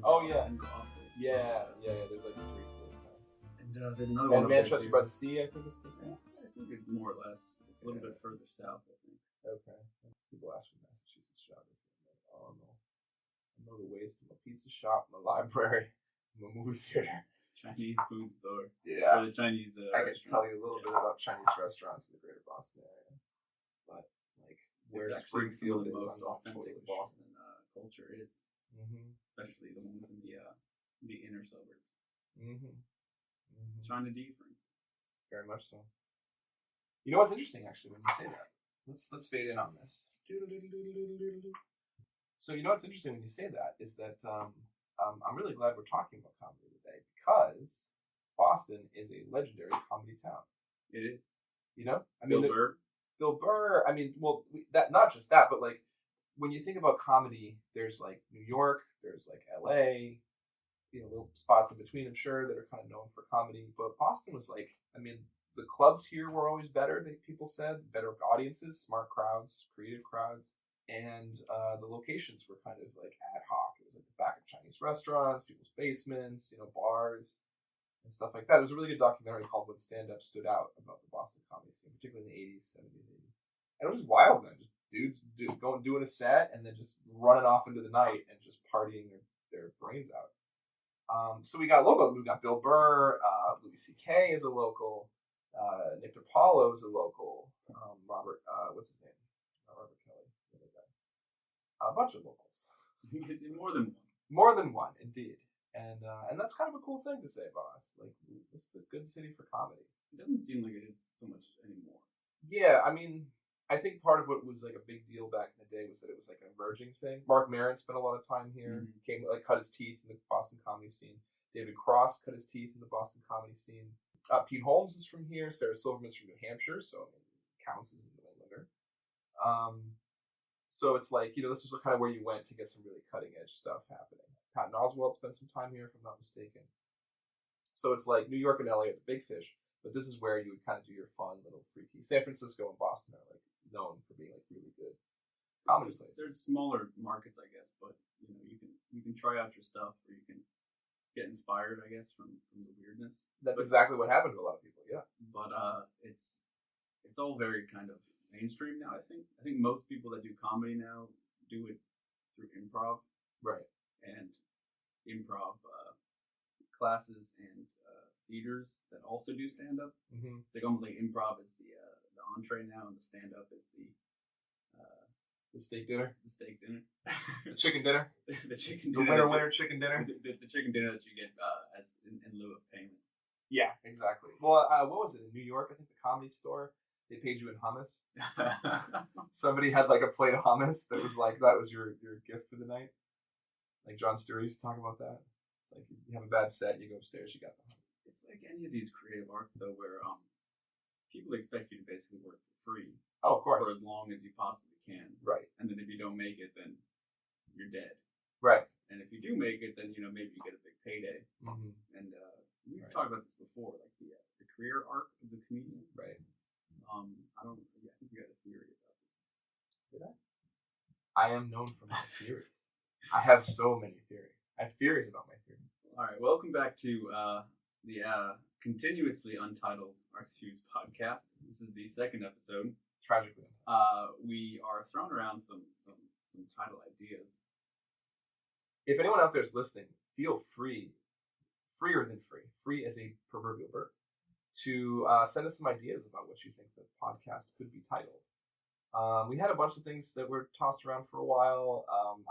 Oh yeah. And Gloucester. Yeah. There's like 3 cities. And there's another one. And Manchester by the Sea, I think is good. Yeah, I think it's more or less. It's a little bit further south, I think. Okay. People ask for Massachusetts geography. Oh no. I know the ways to my pizza shop, my library, my movie theater. Chinese food store. Yeah. Or the Chinese I can tell you a little bit about Chinese restaurants in the greater Boston area. But, like, where Springfield is, the most I'm authentic totally Boston culture is. Mm-hmm. Especially the ones in the inner suburbs. Mm-hmm. China D, for instance. Very much so. You know what's interesting, actually, when you say that? Let's fade in on this. So you know what's interesting when you say that is that I'm really glad we're talking about comedy today because Boston is a legendary comedy town. It is. You know, I mean, Bill Burr. I mean, well, that not just that, but like when you think about comedy, there's like New York, there's like L.A. You know, little spots in between, I'm sure, that are kind of known for comedy. But Boston was like, I mean, the clubs here were always better, people said. Better audiences, smart crowds, creative crowds. And the locations were kind of like ad hoc. It was like the back of Chinese restaurants, people's basements, you know, bars, and stuff like that. There was a really good documentary called When Stand-Up Stood Out about the Boston comedy scene, particularly in the 80s, 70s, 80s. And it was just wild, man. Just dudes doing a set and then just running off into the night and just partying their brains out. So we got local. We got Bill Burr, Louis C.K. is a local, Nick DiPaolo is a local, Robert, what's his name? Robert Kelly, a bunch of locals. More than one, indeed. And that's kind of a cool thing to say about us. Like, this is a good city for comedy. It doesn't seem like it is so much anymore. Yeah, I mean, I think part of what was like a big deal back in the day was that it was like an emerging thing. Mark Maron spent a lot of time here. Mm-hmm. Came cut his teeth in the Boston comedy scene. David Cross cut his teeth in the Boston comedy scene. Pete Holmes is from here. Sarah Silverman's from New Hampshire, so I mean, counts as a New Englander. So it's like, you know, this was kind of where you went to get some really cutting edge stuff happening. Patton Oswalt spent some time here, if I'm not mistaken. So it's like New York and LA are the big fish, but this is where you would kind of do your fun little freaky. San Francisco and Boston are like known for being like really good comedy places. There's smaller markets, I guess, but you know, you can try out your stuff, or you can get inspired, I guess, from the weirdness. That's exactly what happened to a lot of people, yeah. But it's all very kind of mainstream now. I think most people that do comedy now do it through improv, right? And improv classes and theaters that also do stand up. Mm-hmm. It's like almost like improv is the entree now, and the stand up is the steak dinner, the chicken dinner, the chicken dinner, the winner chicken dinner, the chicken dinner that you get as in lieu of payment. Yeah, exactly. Well, what was it in New York? I think the Comedy Store. They paid you in hummus. Somebody had like a plate of hummus that was like, that was your gift for the night. Like Jon Stewart used to talk about that. It's like you have a bad set, you go upstairs, you got the hummus. It's like any of these creative arts though, where people expect you to basically work for free. Oh, of course. For as long as you possibly can. Right. And then if you don't make it, then you're dead. Right. And if you do make it, then, you know, maybe you get a big payday. Mm-hmm. And we've talked about this before, like the career arc of the comedian. Right. I think you had a theory about this. Did I? I am known for my theories. I have so many theories. I have theories about my theories. All right, welcome back to the continuously untitled Arts Fuse podcast. This is the second episode. Tragically. We are throwing around some title ideas. If anyone out there is listening, feel free, freer than free as a proverbial bird, to send us some ideas about what you think the podcast could be titled. We had a bunch of things that were tossed around for a while.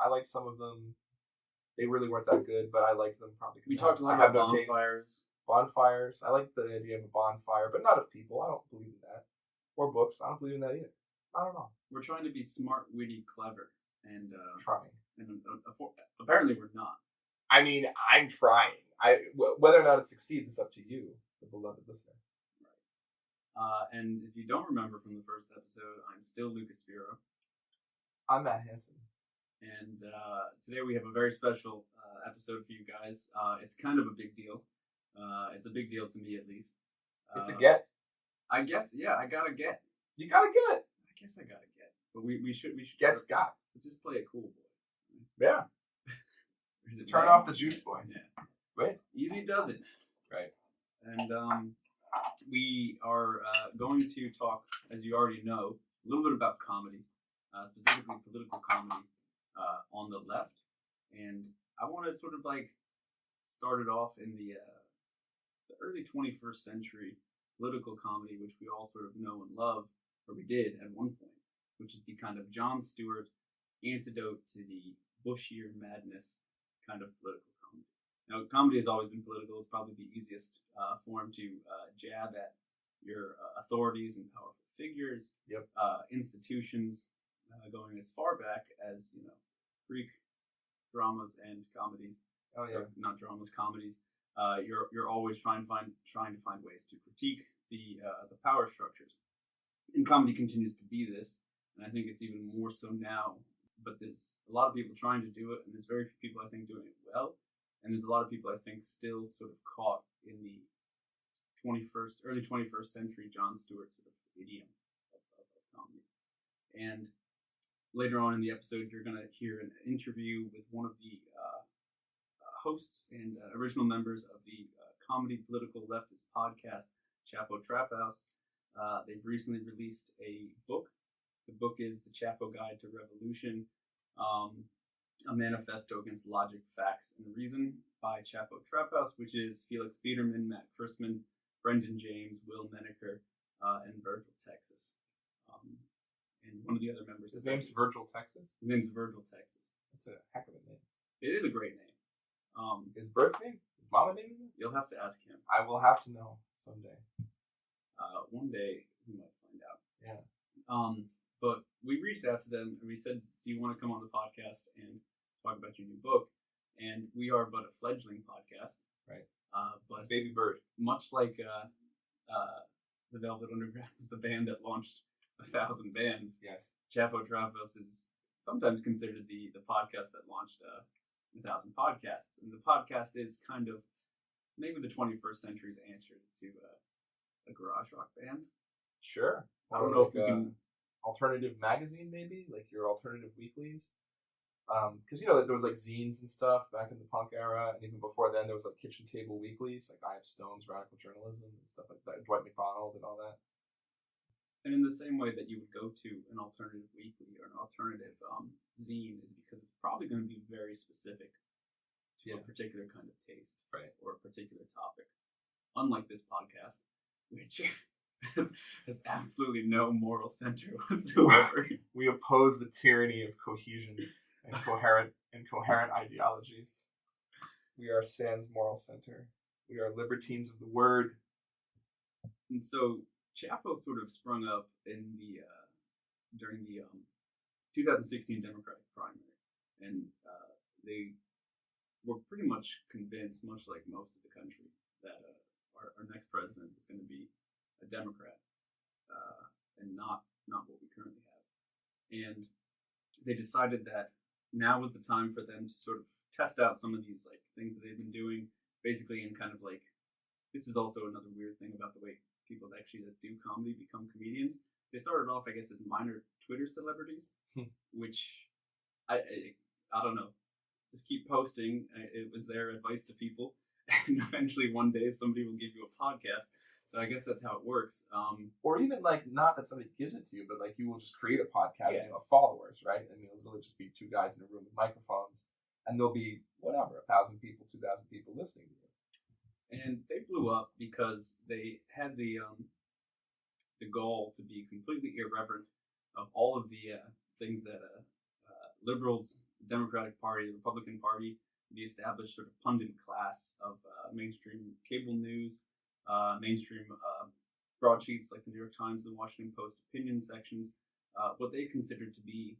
I liked some of them. They really weren't that good, but I liked them probably because we talked a lot about bonfires. Bonfires. I like the idea of a bonfire, but not of people. I don't believe in that. Or books. I don't believe in that either. I don't know. We're trying to be smart, witty, clever, and trying. And apparently, we're not. I mean, I'm trying. Whether or not it succeeds is up to you, the beloved listener. Right. And if you don't remember from the first episode, I'm still Lucas Spiro. I'm Matt Hansen. And today we have a very special episode for you guys. It's kind of a big deal. It's a big deal to me, at least. It's a get. I guess, yeah, I gotta get. You gotta get. I guess I gotta get. But we should Get's got. Let's just play it cool, boy. Yeah. Or is it Turn May? off the juice boy. Yeah. Right? Easy does it. Right. And we are going to talk, as you already know, a little bit about comedy, specifically political comedy on the left. And I want to sort of like start it off in the early 21st century political comedy, which we all sort of know and love, or we did at one point, which is the kind of Jon Stewart antidote to the Bushier madness kind of political comedy. Now, comedy has always been political. It's probably the easiest form to jab at your authorities and powerful figures, institutions, going as far back as Greek dramas and comedies. Oh yeah, not dramas, comedies. You're always trying to find ways to critique the power structures, and comedy continues to be this. And I think it's even more so now. But there's a lot of people trying to do it, and there's very few people I think doing it well. And there's a lot of people I think still sort of caught in the early 21st century Jon Stewart sort of idiom of comedy. And later on in the episode, you're going to hear an interview with one of the hosts and original members of the comedy political leftist podcast, Chapo Trap House. They've recently released a book. The book is The Chapo Guide to Revolution, a manifesto against logic, facts, and reason by Chapo Trap House, which is Felix Biederman, Matt Christman, Brendan James, Will Menaker, and Virgil Texas. And one of the other members. His name's Virgil Texas? His name's Virgil Texas. That's a heck of a name. It is a great name. His birth name? His mama name? You'll have to ask him. I will have to know someday. One day we might find out. Yeah. But we reached out to them and we said, do you want to come on the podcast and talk about your new book? And we are but a fledgling podcast. Right. But baby bird. Much like the Velvet Underground was the band that launched 1,000 bands. Yes. Chapo Trap House is sometimes considered the podcast that launched 1,000 podcasts. And the podcast is kind of maybe the 21st century's answer to a garage rock band. Sure. I don't know if we can... Alternative magazine, maybe? Like your alternative weeklies? Because there was like zines and stuff back in the punk era, and even before then there was like kitchen table weeklies, like I Have Stone's Radical Journalism and stuff like that, Dwight McDonald and all that. And in the same way that you would go to an alternative weekly or an alternative zine is because it's probably going to be very specific to a particular kind of taste, right, or a particular topic. Unlike this podcast, which has absolutely no moral center whatsoever. We oppose the tyranny of cohesion and coherent ideologies. We are sans moral center. We are libertines of the word. And so Chapo sort of sprung up in the during the 2016 Democratic primary, and they were pretty much convinced, much like most of the country, that our next president is going to be a Democrat, and not what we currently have. And they decided that now was the time for them to sort of test out some of these like things that they've been doing, basically in kind of like, this is also another weird thing about the way people that do comedy become comedians. They started off, I guess, as minor Twitter celebrities, which I don't know. Just keep posting. It was their advice to people, and eventually one day somebody will give you a podcast. So I guess that's how it works. Or even like, not that somebody gives it to you, but like you will just create a podcast and you'll have followers, right? I mean, it'll really just be two guys in a room with microphones, and there'll be whatever, 1,000 people, 2,000 people listening to you. And they blew up because they had the goal to be completely irreverent of all of the things that liberals, the Democratic Party, the Republican Party, the established sort of pundit class of mainstream cable news, mainstream broadsheets like the New York Times and Washington Post opinion sections, what they considered to be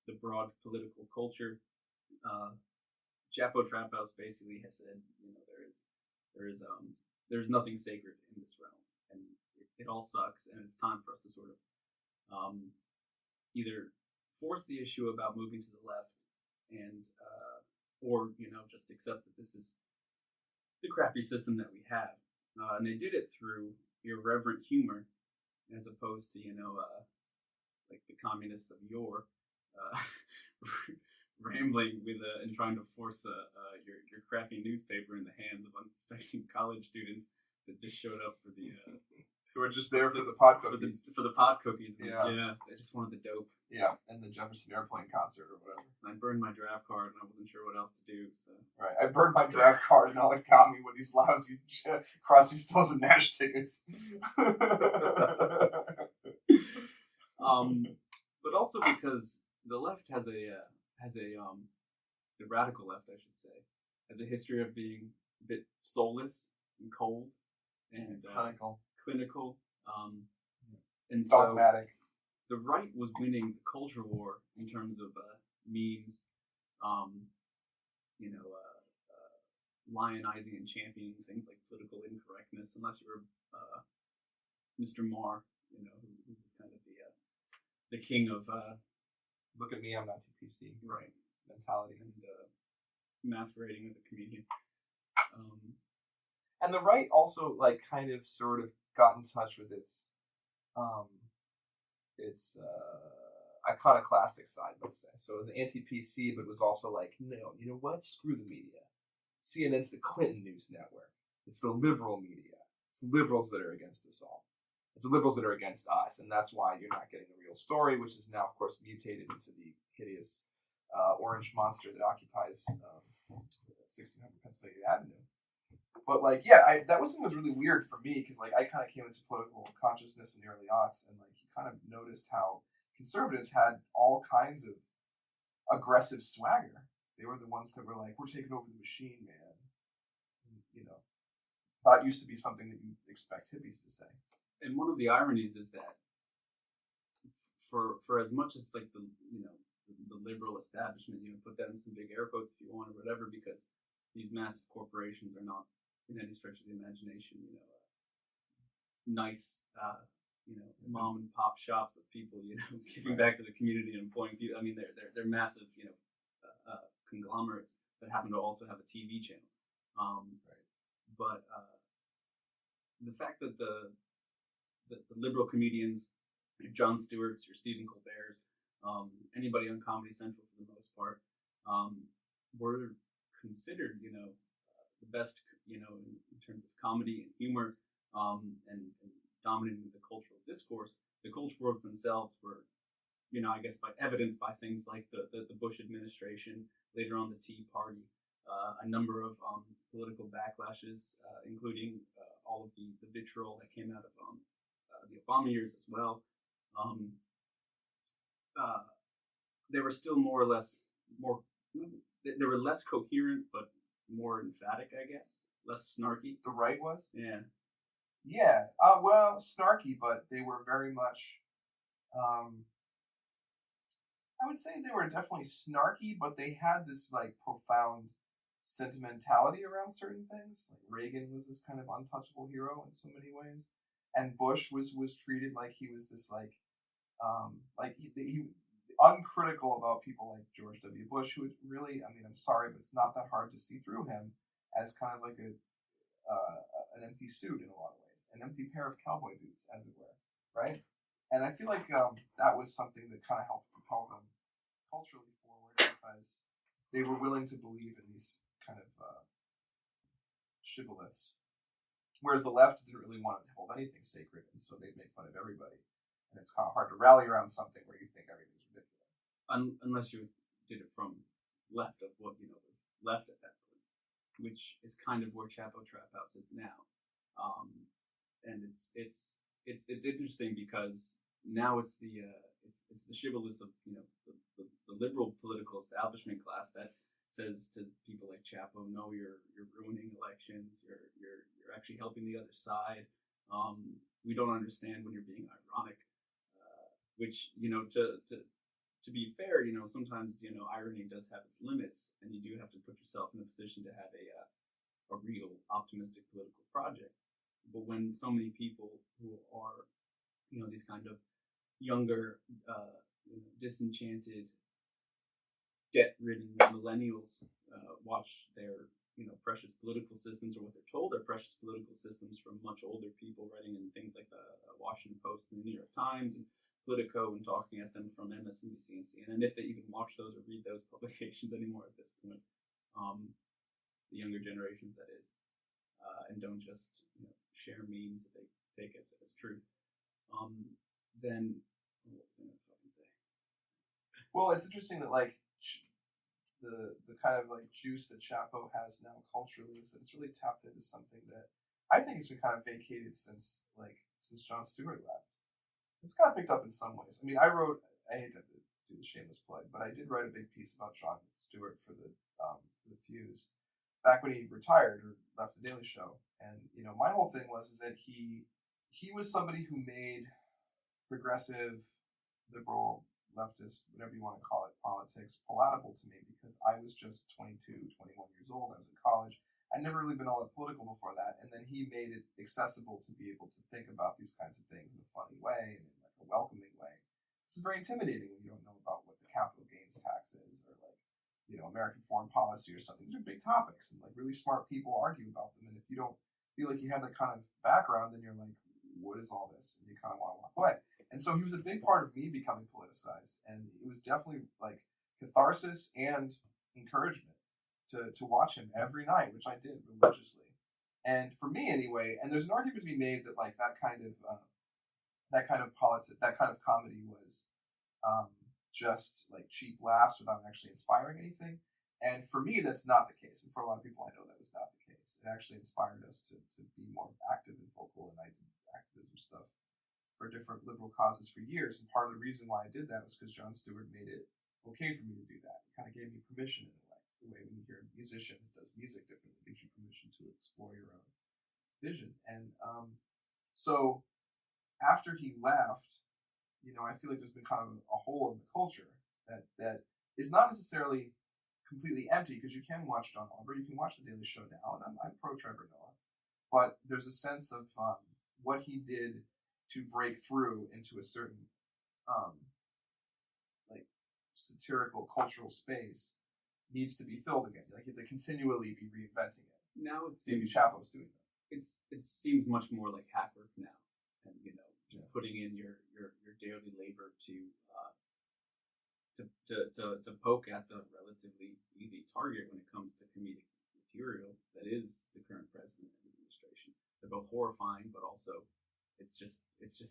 the broad political culture. Chapo Trap House basically has said, there's nothing sacred in this realm, and it all sucks, and it's time for us to sort of either force the issue about moving to the left, and or just accept that this is the crappy system that we have. And they did it through irreverent humor, as opposed to like the communists of yore, rambling with and trying to force your crappy newspaper in the hands of unsuspecting college students that just showed up for the who are just there for the pot cookies. For the pot cookies. Yeah, they just wanted the dope. Yeah, and the Jefferson Airplane concert or whatever. And I burned my draft card and I wasn't sure what else to do. So right, I burned my draft card and all it got me were these lousy Crosby, Stills, and Nash tickets. But also because the left has the radical left, I should say, has a history of being a bit soulless and cold and clinical, and dogmatic. So the right was winning the culture war in terms of memes, lionizing and championing things like political incorrectness, unless you were Mr. Marr, who was kind of the king of look at me, I'm not too PC, right, mentality, and masquerading as a comedian. And the right also kind of sort of got in touch with its iconoclastic side, let's say. So it was anti-PC, but it was also no, you know what? Screw the media. CNN's the Clinton News Network. It's the liberal media. It's the liberals that are against us all. It's the liberals that are against us, and that's why you're not getting the real story, which is now, of course, mutated into the hideous orange monster that occupies 1600 Pennsylvania Avenue. But that was something that was really weird for me because I kind of came into political consciousness in the early aughts, and you kind of noticed how conservatives had all kinds of aggressive swagger. They were the ones that were we're taking over the machine, man. And, that used to be something that you'd expect hippies to say. And one of the ironies is that for as much as the liberal establishment, put that in some big air quotes if you want or whatever, because these massive corporations are not in any stretch of the imagination, nice, mom and pop shops of people, giving back to the community and employing people. I mean, they're massive, conglomerates that happen to also have a TV channel. But the fact that the liberal comedians, your Jon Stewart's, your Stephen Colbert's, anybody on Comedy Central for the most part, were considered, the best, in terms of comedy and humor, and dominating the cultural discourse. The culture wars themselves were, I guess by evidence by things like the Bush administration, later on the Tea Party, a number of political backlashes, including all of the vitriol that came out of the Obama years as well. They were still more or less they were less coherent, but more emphatic, I guess. Less snarky. The right was? Yeah. Yeah. Well, snarky, but they were very much, I would say they were definitely snarky, but they had this profound sentimentality around certain things. Reagan was this kind of untouchable hero in so many ways. And Bush was treated like he was this he uncritical about people like George W. Bush, who really, I'm sorry, but it's not that hard to see through him as kind of an empty suit in a lot of ways, an empty pair of cowboy boots, as it were, right? And I feel like that was something that kind of helped propel them culturally forward because they were willing to believe in these kind of shibboleths. Whereas the left didn't really want to hold anything sacred, and so they'd make fun of everybody. And it's kind of hard to rally around something where you think everything's ridiculous. Unless you did it from left of what was left at that point, which is kind of where Chapo Trap House is now. And it's interesting because now it's the shibboleths of the liberal political establishment class that says to people like Chapo, no, you're ruining elections. You're actually helping the other side. We don't understand when you're being ironic. Which to be fair, sometimes irony does have its limits, and you do have to put yourself in a position to have a real optimistic political project. But when so many people who are these kind of younger, disenchanted, debt-ridden millennials watch their precious political systems, or what they're told are precious political systems, from much older people writing in things like the Washington Post and the New York Times and Politico and talking at them from MSNBC and CNN, if they even watch those or read those publications anymore at this point. The younger generations, that is, and don't just share memes that they take as truth. Then what was I going to fucking say? Well, it's interesting that like the kind of like juice that Chapo has now culturally is that it's really tapped into something that I think has been kind of vacated since Jon Stewart left. It's kind of picked up in some ways. I mean, I hate to do the shameless plug, but I did write a big piece about Jon Stewart for the Fuse back when he retired or left the Daily Show. And my whole thing was that he was somebody who made progressive, liberal, leftist, whatever you want to call it, politics palatable to me, because I was just 22, 21 years old. I was in college. I'd never really been all that political before that. And then he made it accessible to be able to think about these kinds of things in a funny way and in like a welcoming way. This is very intimidating when you don't know about what the capital gains tax is or American foreign policy or something. These are big topics and like really smart people argue about them. And if you don't feel like you have that kind of background, then you're like, what is all this? And you kind of want to walk away. And so he was a big part of me becoming politicized. And it was definitely like catharsis and encouragement to watch him every night, which I did religiously. And for me anyway, and there's an argument to be made that like that kind of politics, that kind of comedy was just like cheap laughs without actually inspiring anything. And for me, that's not the case. And for a lot of people I know, that was not the case. It actually inspired us to be more active and vocal, and I did activism stuff for different liberal causes for years. And part of the reason why I did that was because Jon Stewart made it okay for me to do that. It kind of gave me permission in a way. The way when you hear a musician that does music differently, it gives you permission to explore your own vision. And so after he left, I feel like there's been kind of a hole in the culture that is not necessarily completely empty, because you can watch John Oliver, you can watch The Daily Show now, and I'm pro Trevor Noah, but there's a sense of what he did to break through into a certain like satirical cultural space needs to be filled again. Like you have to continually be reinventing it. Now it Maybe seems Chapo's doing that. It seems much more like hack work now, and just putting in your daily labor to poke at the relatively easy target when it comes to comedic material that is the current president and administration. They're both horrifying, but also it's just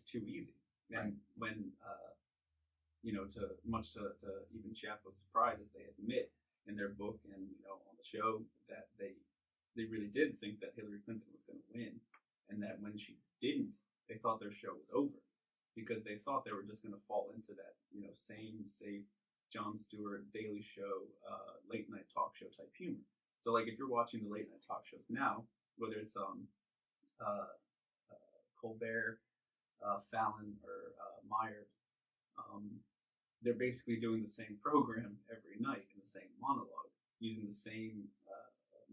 too easy. And when to even Chapo's surprise, as they admit in their book and on the show, that they really did think that Hillary Clinton was going to win, and that when she didn't, they thought their show was over, because they thought they were just going to fall into that same safe Jon Stewart Daily Show late night talk show type humor. So like if you're watching the late night talk shows now, whether it's Colbert, Fallon, or Meyer, they're basically doing the same program every night in the same monologue, using the same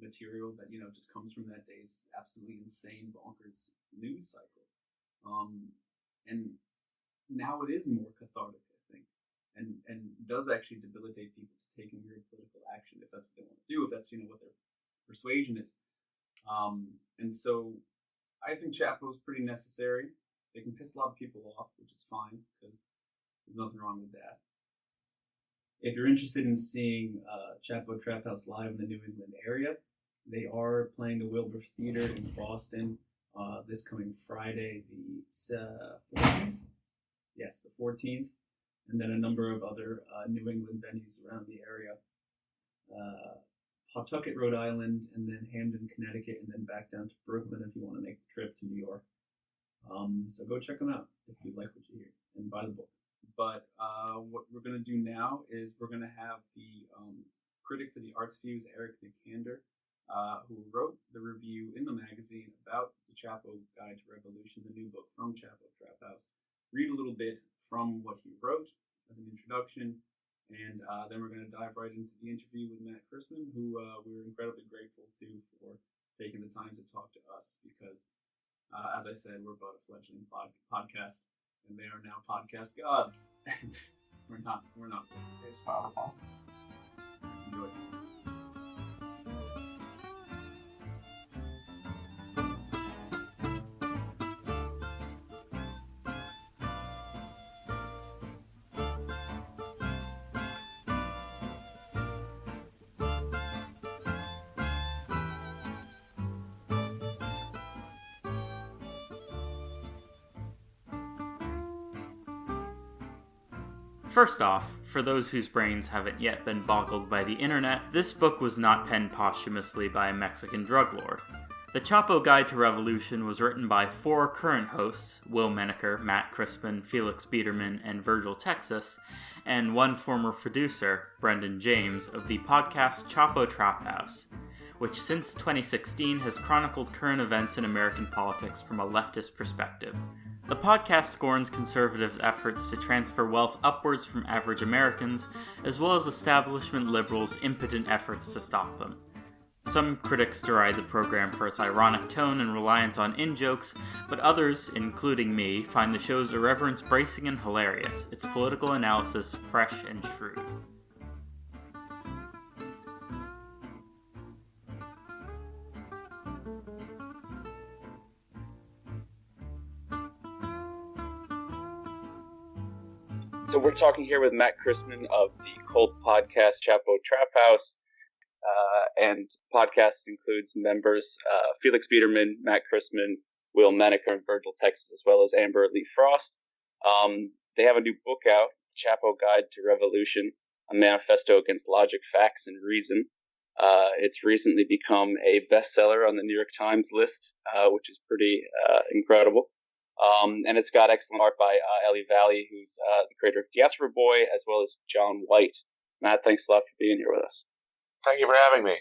material that just comes from that day's absolutely insane bonkers news cycle. And now it is more cathartic, I think, and does actually debilitate people to taking real political action if that's what they want to do, if that's what their persuasion is. And so I think Chapo's pretty necessary. They can piss a lot of people off, which is fine, because there's nothing wrong with that. If you're interested in seeing Chapo Trap House live in the New England area, they are playing the Wilbur Theater in Boston this coming Friday, the 14th. Yes, the 14th. And then a number of other New England venues around the area. Pawtucket, Rhode Island, and then Hamden, Connecticut, and then back down to Brooklyn if you want to make the trip to New York. So go check them out if you like what you hear, and buy the book. But what we're going to do now is we're going to have the critic for the Arts Fuse, Eric Nicander, who wrote the review in the magazine about the Chapo Guide to Revolution, the new book from Chapo Trap House, read a little bit from what he wrote as an introduction, and then we're going to dive right into the interview with Matt Christman, who we're incredibly grateful to for taking the time to talk to us, because as I said, we're about a fledgling podcast, and they are now podcast gods. We're not. It's not a problem. Enjoy. First off, for those whose brains haven't yet been boggled by the internet, this book was not penned posthumously by a Mexican drug lord. The Chapo Guide to Revolution was written by 4 current hosts, Will Menaker, Matt Christman, Felix Biederman, and Virgil Texas, and 1 former producer, Brendan James, of the podcast Chapo Trap House, which since 2016 has chronicled current events in American politics from a leftist perspective. The podcast scorns conservatives' efforts to transfer wealth upwards from average Americans, as well as establishment liberals' impotent efforts to stop them. Some critics deride the program for its ironic tone and reliance on in-jokes, but others, including me, find the show's irreverence bracing and hilarious, its political analysis fresh and shrewd. So we're talking here with Matt Christman of the cult podcast Chapo Trap House. And podcast includes members Felix Biederman, Matt Christman, Will Menaker, and Virgil Texas, as well as Amber Lee Frost. They have a new book out, Chapo Guide to Revolution, a manifesto against logic, facts, and reason. It's recently become a bestseller on the New York Times list, which is pretty incredible. And it's got excellent art by Ellie Valley, who's the creator of Diaspora Boy, as well as John White. Matt, thanks a lot for being here with us. Thank you for having me.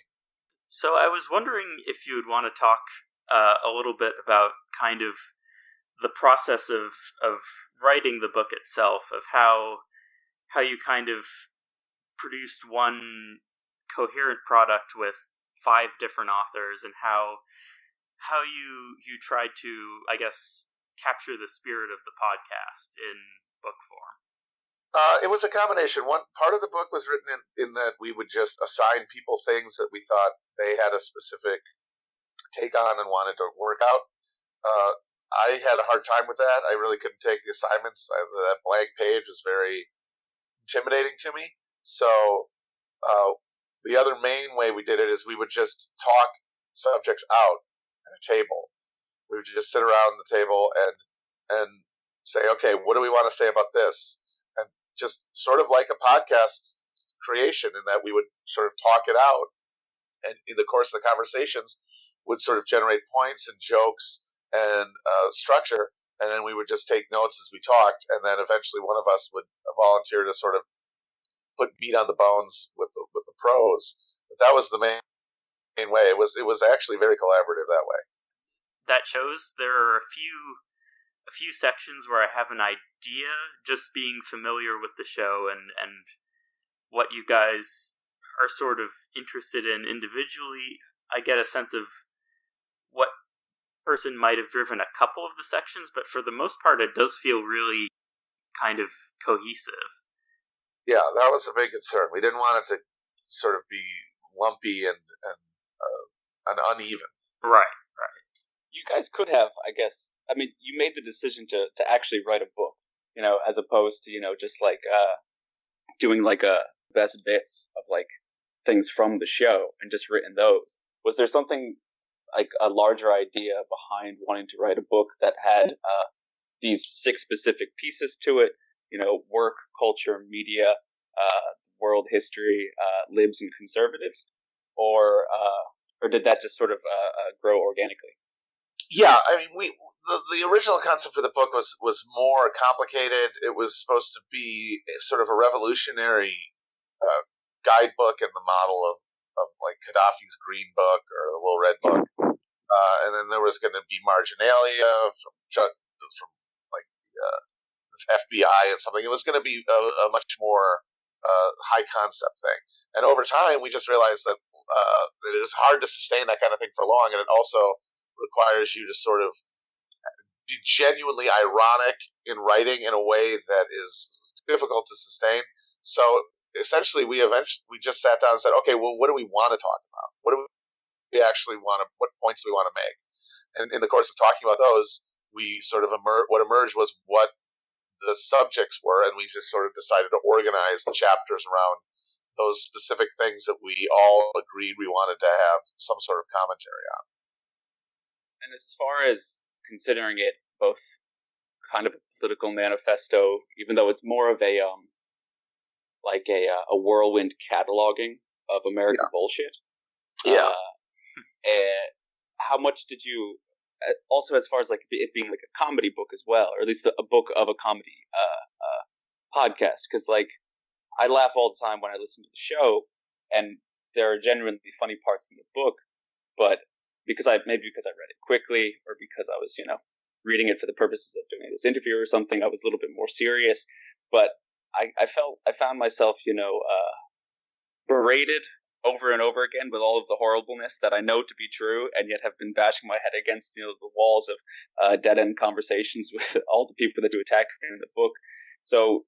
So I was wondering if you would want to talk a little bit about kind of the process of writing the book itself, of how you kind of produced one coherent product with 5 different authors, and how you tried to, I guess, capture the spirit of the podcast in book form. It was a combination. One part of the book was written in that we would just assign people things that we thought they had a specific take on and wanted to work out. I had a hard time with that. I really couldn't take the assignments. That blank page was very intimidating to me. So the other main way we did it is we would just talk subjects out at a table. We would just sit around the table and say, okay, what do we want to say about this? And just sort of like a podcast creation, in that we would sort of talk it out, and in the course of the conversations would sort of generate points and jokes and structure, and then we would just take notes as we talked, and then eventually one of us would volunteer to sort of put meat on the bones with the prose. But that was the main way. It was actually very collaborative that way. That shows there are a few sections where I have an idea, just being familiar with the show and what you guys are sort of interested in individually. I get a sense of what person might have driven a couple of the sections, but for the most part, it does feel really kind of cohesive. Yeah, that was a big concern. We didn't want it to sort of be lumpy and uneven. Right. You guys could have, I guess, I mean, you made the decision to actually write a book, as opposed to, just like doing like a best bits of like things from the show and just written those. Was there something like a larger idea behind wanting to write a book that had these 6 specific pieces to it, work, culture, media, world history, libs and conservatives, or did that just sort of grow organically? Yeah, I mean, the original concept for the book was more complicated. It was supposed to be sort of a revolutionary guidebook in the model of like Gaddafi's Green Book or the Little Red Book, and then there was going to be marginalia from like the FBI and something. It was going to be a much more high concept thing. And over time, we just realized that it was hard to sustain that kind of thing for long, and it also requires you to sort of be genuinely ironic in writing in a way that is difficult to sustain. So essentially, we just sat down and said, okay, well, what do we want to talk about? What do we actually want to? What points do we want to make? And in the course of talking about those, we sort of what emerged was what the subjects were, and we just sort of decided to organize the chapters around those specific things that we all agreed we wanted to have some sort of commentary on. And as far as considering it both kind of a political manifesto, even though it's more of a like a whirlwind cataloging of American bullshit. Yeah. And how much did you, also as far as like it being like a comedy book as well, or at least a book of a comedy podcast? Because like I laugh all the time when I listen to the show, and there are genuinely funny parts in the book, but because I read it quickly, or because I was reading it for the purposes of doing this interview or something, I was a little bit more serious. But I found myself berated over and over again with all of the horribleness that I know to be true, and yet have been bashing my head against the walls of dead end conversations with all the people that do attack in the book. So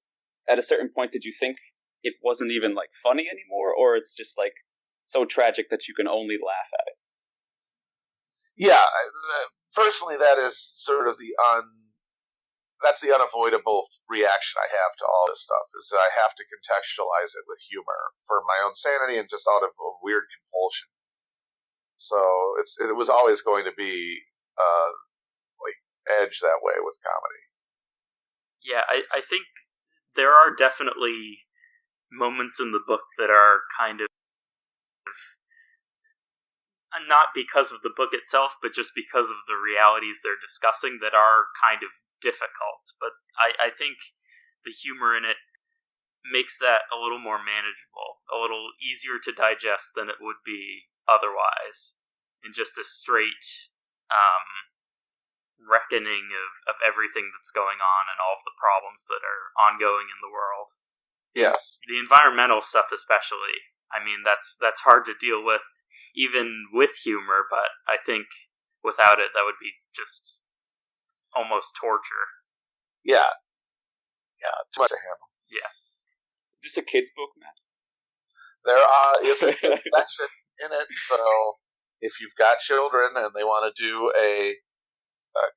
at a certain point, did you think it wasn't even like funny anymore, or it's just like so tragic that you can only laugh at it? Yeah, personally, that is sort of that's the unavoidable reaction I have to all this stuff, is that I have to contextualize it with humor for my own sanity and just out of a weird compulsion. So it was always going to be like edge that way with comedy. Yeah, I think there are definitely moments in the book that are kind of not because of the book itself, but just because of the realities they're discussing that are kind of difficult. But I think the humor in it makes that a little more manageable, a little easier to digest than it would be otherwise, in just a straight reckoning of everything that's going on and all of the problems that are ongoing in the world. Yes. The environmental stuff especially. I mean, that's hard to deal with, even with humor, but I think without it, that would be just almost torture. Yeah. Yeah, too much to handle. Yeah. Is this a kid's book, Matt? There is a kid section in it, so if you've got children and they want to do a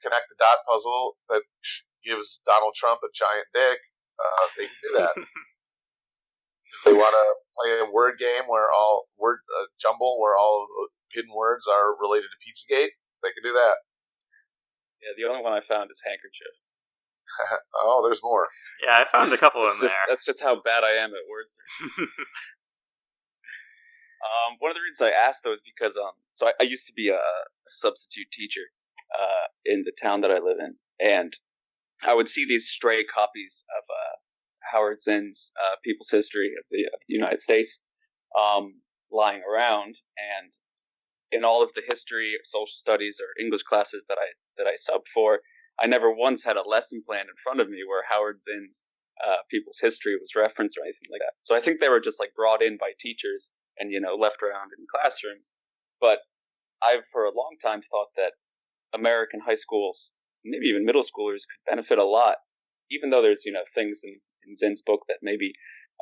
connect the dot puzzle that gives Donald Trump a giant dick, they can do that. If they want to play a word game where all word jumble, where all of the hidden words are related to Pizzagate, they can do that. Yeah, the only one I found is handkerchief. Oh, there's more. Yeah, I found a couple in there. That's just how bad I am at word search. One of the reasons I asked though is because so I used to be a substitute teacher in the town that I live in, and I would see these stray copies of Howard Zinn's People's History of the United States lying around, and in all of the history, social studies, or English classes that I subbed for, I never once had a lesson plan in front of me where Howard Zinn's People's History was referenced or anything like that. So I think they were just like brought in by teachers and left around in classrooms. But I've for a long time thought that American high schools, maybe even middle schoolers, could benefit a lot, even though there's things in Zinn's book that maybe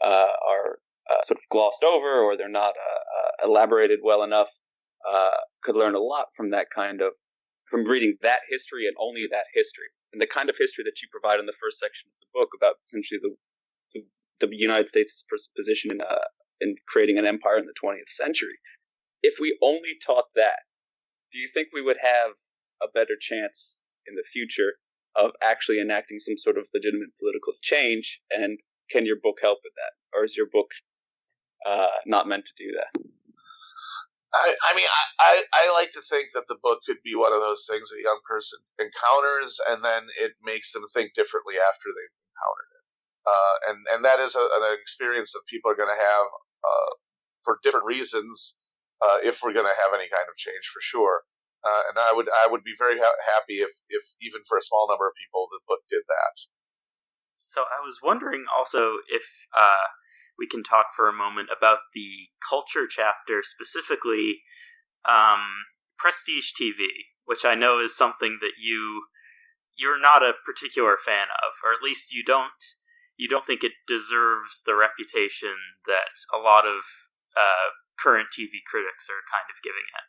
are sort of glossed over, or they're not elaborated well enough. Could learn a lot from from reading that history and only that history, and the kind of history that you provide in the first section of the book about essentially the United States' position in creating an empire in the 20th century. If we only taught that, do you think we would have a better chance in the future of actually enacting some sort of legitimate political change? And can your book help with that, or is your book not meant to do that? I mean, I like to think that the book could be one of those things that a young person encounters, and then it makes them think differently after they've encountered it. And that is an experience that people are going to have for different reasons if we're going to have any kind of change, for sure. And I would be very happy if even for a small number of people the book did that. So I was wondering also if we can talk for a moment about the culture chapter, specifically Prestige TV, which I know is something that you're not a particular fan of, or at least you don't think it deserves the reputation that a lot of current TV critics are kind of giving it.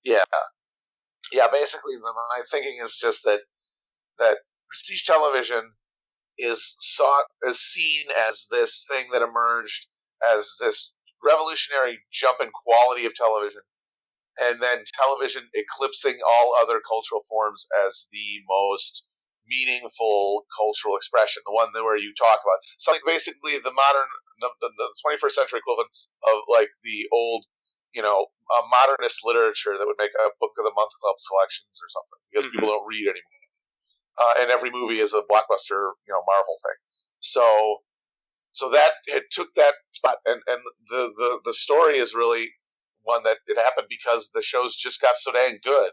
Yeah. Basically, my thinking is just that prestige television is seen as this thing that emerged as this revolutionary jump in quality of television, and then television eclipsing all other cultural forms as the most meaningful cultural expression, the one where you talk about something basically the 21st century equivalent of like the old, modernist literature that would make a book of the month club selections or something, because people don't read anymore. And every movie is a blockbuster, Marvel thing. So that it took that spot, and the story is really one that it happened because the shows just got so dang good.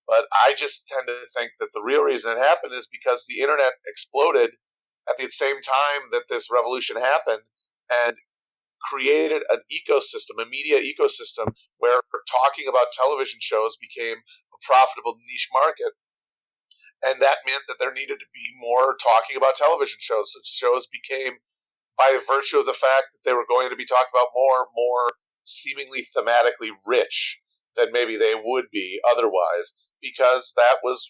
But I just tend to think that the real reason it happened is because the internet exploded at the same time that this revolution happened, and created an ecosystem, a media ecosystem, where talking about television shows became a profitable niche market. And that meant that there needed to be more talking about television shows. So shows became, by virtue of the fact that they were going to be talked about more seemingly thematically rich than maybe they would be otherwise, because that was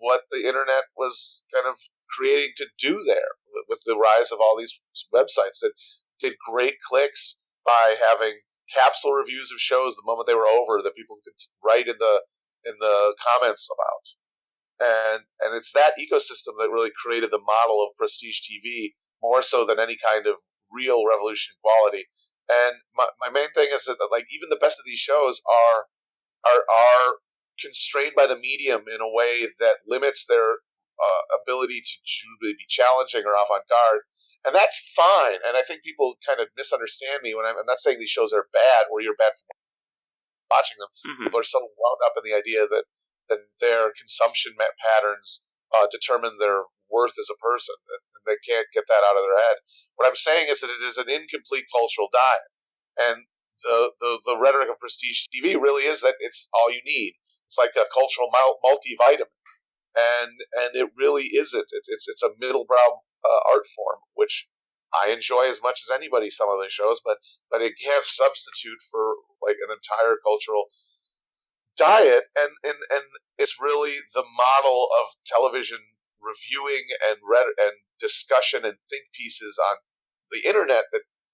what the internet was kind of creating to do there, with the rise of all these websites that did great clicks by having capsule reviews of shows the moment they were over that people could write in the comments about. And it's that ecosystem that really created the model of prestige TV more so than any kind of real revolution in quality. And my main thing is that, like, even the best of these shows are constrained by the medium in a way that limits their ability to truly be challenging or avant-garde. And that's fine. And I think people kind of misunderstand me when I'm not saying these shows are bad or you're bad for watching them. People are so wound up in the idea that their consumption patterns determine their worth as a person, and they can't get that out of their head. What I'm saying is that it is an incomplete cultural diet, and the rhetoric of prestige TV really is that it's all you need. It's like a cultural multivitamin, and it really isn't. It's a middlebrow art form, which I enjoy as much as anybody. Some of those shows, but it can't substitute for like an entire cultural diet, and it's really the model of television reviewing and discussion and think pieces on the internet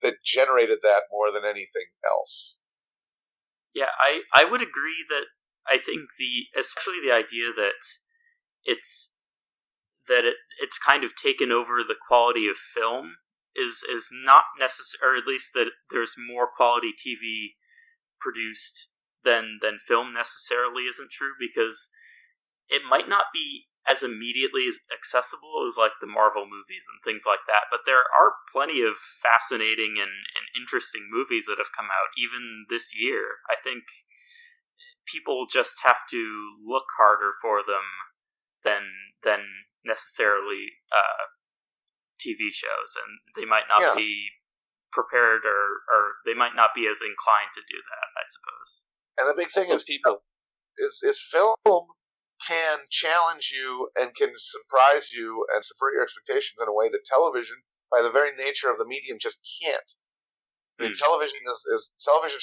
that generated that more than anything else. Yeah, I would agree that I think especially the idea that it's kind of taken over the quality of film is not necessary, or at least that there's more quality TV produced than film necessarily isn't true, because it might not be as immediately as accessible as like the Marvel movies and things like that, but there are plenty of fascinating and interesting movies that have come out even this year. I think people just have to look harder for them than necessarily TV shows, and they might not be prepared or they might not be as inclined to do that, I suppose. And the big thing is film can challenge you and can surprise you and subvert your expectations in a way that television, by the very nature of the medium, just can't. I mean, television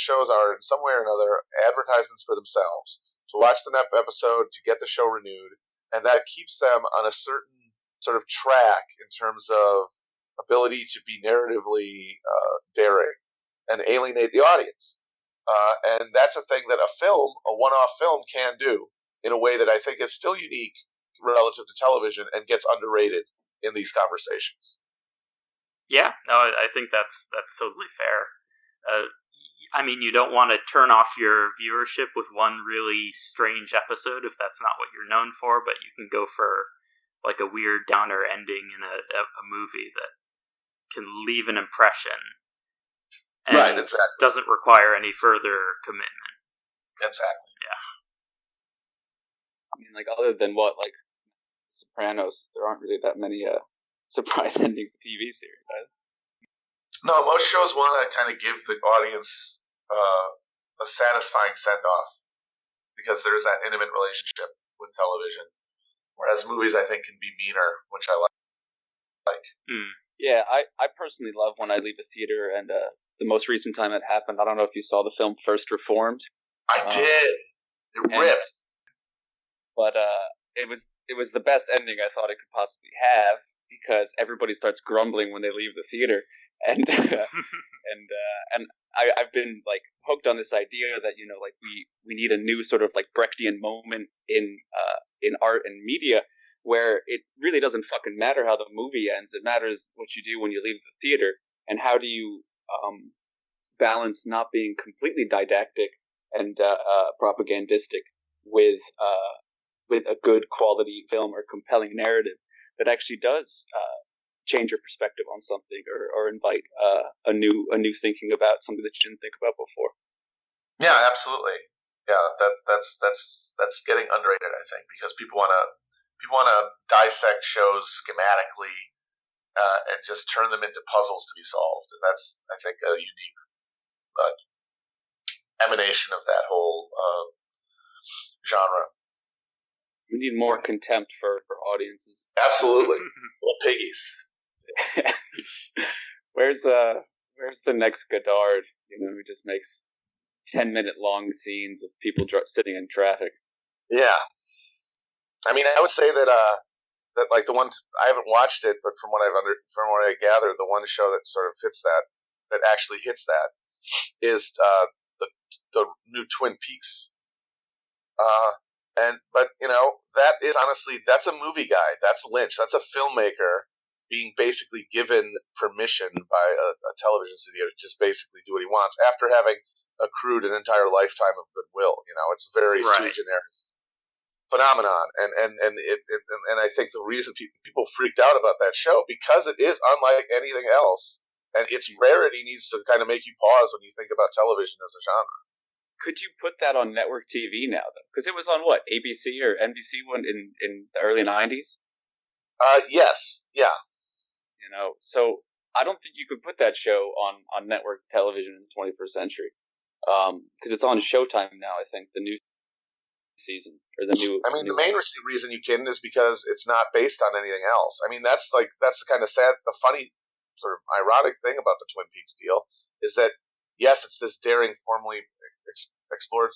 shows are in some way or another advertisements for themselves, to watch the next episode, to get the show renewed, and that keeps them on a certain sort of track in terms of ability to be narratively daring and alienate the audience. And that's a thing that a one-off film can do in a way that I think is still unique relative to television and gets underrated in these conversations. Yeah, no, I think that's totally fair. I mean, you don't want to turn off your viewership with one really strange episode if that's not what you're known for, but you can go for like a weird downer ending in a movie that can leave an impression. And right, exactly. Doesn't require any further commitment. Exactly. Yeah. I mean, like, other than like Sopranos, there aren't really that many surprise endings to TV series, right? No, most shows want to kind of give the audience a satisfying send-off because there's that intimate relationship with television, whereas movies, I think, can be meaner, which I like. Yeah, I personally love when I leave a theater, and the most recent time it happened, I don't know if you saw the film First Reformed. I did. It ripped. But it was the best ending I thought it could possibly have, because everybody starts grumbling when they leave the theater, and and I've been like hooked on this idea that, you know, like we need a new sort of like Brechtian moment in art and media where it really doesn't fucking matter how the movie ends. It matters what you do when you leave the theater, and how do you balance not being completely didactic and propagandistic with a good quality film or compelling narrative that actually does change your perspective on something, or invite a new thinking about something that you didn't think about before. Yeah, absolutely. Yeah, that's getting underrated, I think, because people want to dissect shows schematically and just turn them into puzzles to be solved, and that's, I think, a unique emanation of that whole genre. We need more contempt for audiences. Absolutely, little piggies. Where's the next Godard? Who just makes 10-minute long scenes of people sitting in traffic. Yeah, I mean, I would say that that like the one, I haven't watched it, but from what I gather, the one show that sort of fits that actually hits that is the new Twin Peaks. But that is honestly, that's a movie guy. That's Lynch. That's a filmmaker being basically given permission by a television studio to just basically do what he wants after having accrued an entire lifetime of goodwill. It's a very sui generis phenomenon, and I think the reason people freaked out about that show, because it is unlike anything else, and its rarity needs to kind of make you pause when you think about television as a genre. Could you put that on network TV now, though? Because it was on what, ABC or NBC one in the early 90s? Yes, yeah. So I don't think you could put that show on network television in the 21st century. Because it's on Showtime now, I think, the new season, or the new... the main reason you can is because it's not based on anything else. I mean, that's the kind of sad, the funny, sort of ironic thing about the Twin Peaks deal is that, yes, it's this daring, formally explored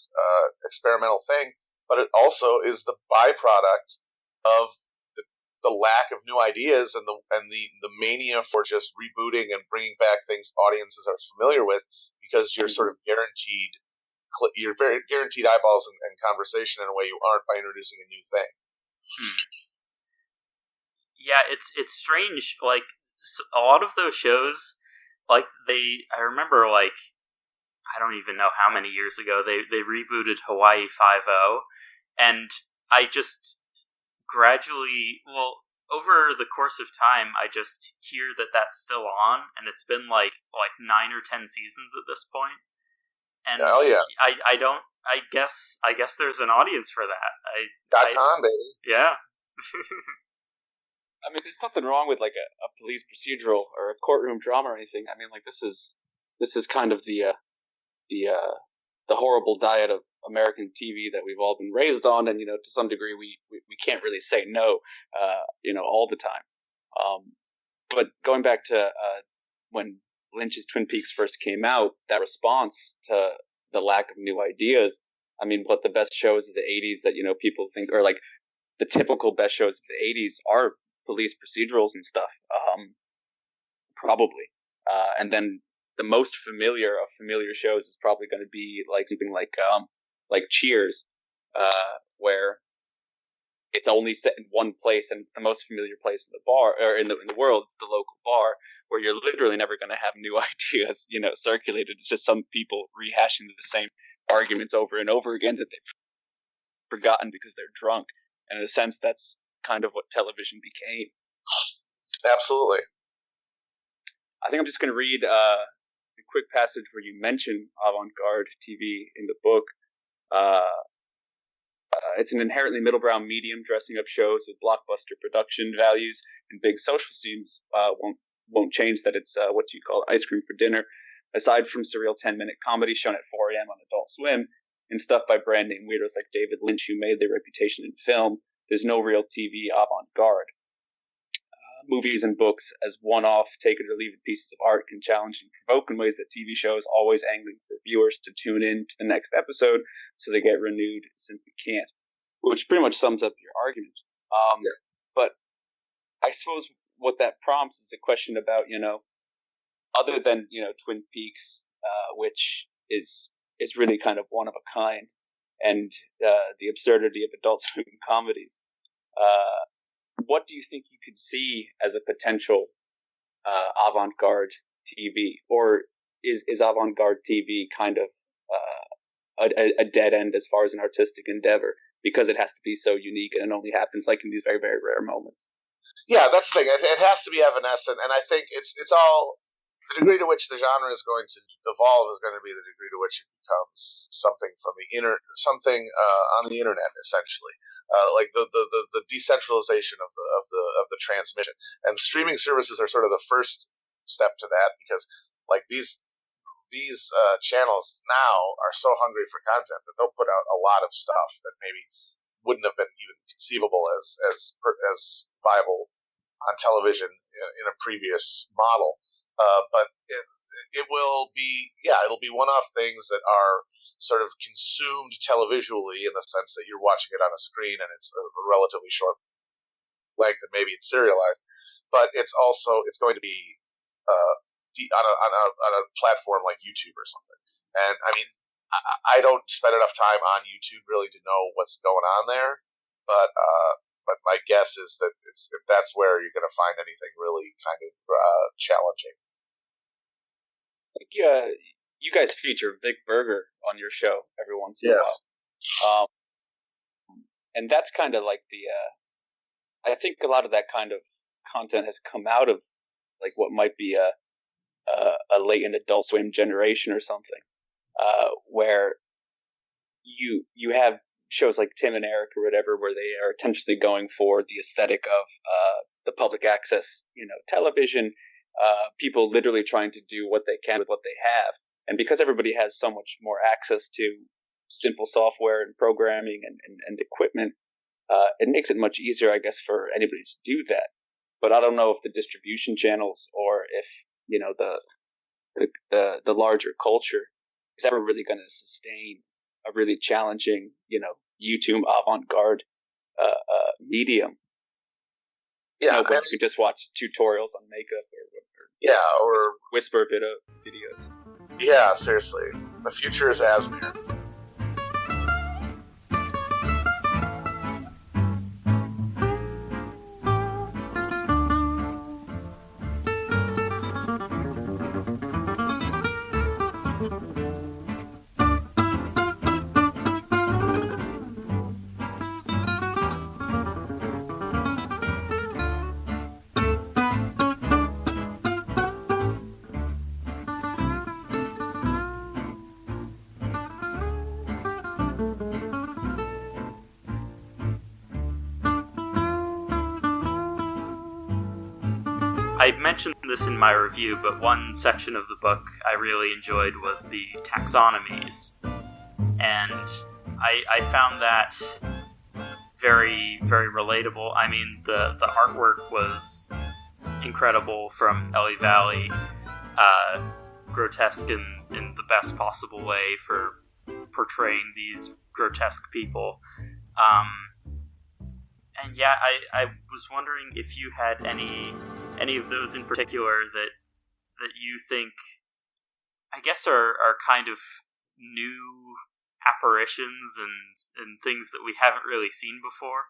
experimental thing, but it also is the byproduct of the lack of new ideas and the mania for just rebooting and bringing back things audiences are familiar with, because you're sort of guaranteed eyeballs and conversation in a way you aren't by introducing a new thing. Yeah, it's strange. Like, a lot of those shows, like, I remember, like, I don't even know how many years ago they rebooted Hawaii 5-0, and I just gradually, over the course of time, I just hear that that's still on, and it's been like 9 or 10 seasons at this point. And hell yeah. I guess there's an audience for that. .com, baby. Yeah. I mean, there's nothing wrong with like a police procedural or a courtroom drama or anything. I mean, like, this is kind of the horrible diet of American TV that we've all been raised on, and to some degree we can't really say no all the time. But going back to when Lynch's Twin Peaks first came out, that response to the lack of new ideas, I mean, what the best shows of the 80s that people think, or like the typical best shows of the 80s, are police procedurals and stuff, probably. And then the most familiar of familiar shows is probably going to be like something like Cheers, where it's only set in one place, and it's the most familiar place in the bar, or in the world. It's the local bar, where you're literally never going to have new ideas, circulated. It's just some people rehashing the same arguments over and over again that they've forgotten because they're drunk. And in a sense, that's kind of what television became. Absolutely. I think I'm just going to read a quick passage where you mention avant-garde TV in the book. It's an inherently middle-brow medium. Dressing up shows with blockbuster production values and big social scenes won't change that it's what you call ice cream for dinner. Aside from surreal 10-minute comedy shown at 4 a.m. on Adult Swim and stuff by brand-name weirdos like David Lynch, who made their reputation in film, there's no real TV avant-garde. Movies and books, as one-off, take-it-or-leave-it pieces of art, can challenge and provoke in ways that TV shows, always angling for viewers to tune in to the next episode so they get renewed, simply can't. Which pretty much sums up your argument. But I suppose what that prompts is a question about, other than, Twin Peaks, which is really kind of one of a kind, and the absurdity of Adult Swim comedies, what do you think you could see as a potential avant-garde TV, or is avant-garde TV kind of a dead end as far as an artistic endeavor because it has to be so unique and it only happens like in these very, very rare moments? Yeah, that's the thing. It has to be evanescent, and I think it's all the degree to which the genre is going to evolve is going to be the degree to which it becomes something from something on the internet, essentially, like the decentralization of the transmission. And streaming services are sort of the first step to that, because like these channels now are so hungry for content that they'll put out a lot of stuff that maybe wouldn't have been even conceivable as viable on television in a previous model. But it will be, it'll be one-off things that are sort of consumed televisually in the sense that you're watching it on a screen and it's a relatively short length and maybe it's serialized. But it's going to be on a platform like YouTube or something. And I mean, I don't spend enough time on YouTube really to know what's going on there, but my guess is that that's where you're going to find anything really kind of challenging. I think you guys feature Vic Berger on your show every once in a while, and that's kind of like I think a lot of that kind of content has come out of like what might be a latent Adult Swim generation or something, where you have shows like Tim and Eric or whatever, where they are intentionally going for the aesthetic of the public access, television. People literally trying to do what they can with what they have, and because everybody has so much more access to simple software and programming and equipment, it makes it much easier, I guess, for anybody to do that. But I don't know if the distribution channels or if the larger culture is ever really going to sustain a really challenging, YouTube avant-garde medium. Yeah, you could just watch tutorials on makeup or whisper videos. Yeah, seriously, the future is Asmere. I mentioned this in my review, but one section of the book I really enjoyed was the taxonomies. And I found that very, very relatable. I mean, the artwork was incredible from Ellie Valley, grotesque in the best possible way for portraying these grotesque people. And yeah, I was wondering if you had any of those in particular that you think, I guess, are kind of new apparitions and things that we haven't really seen before?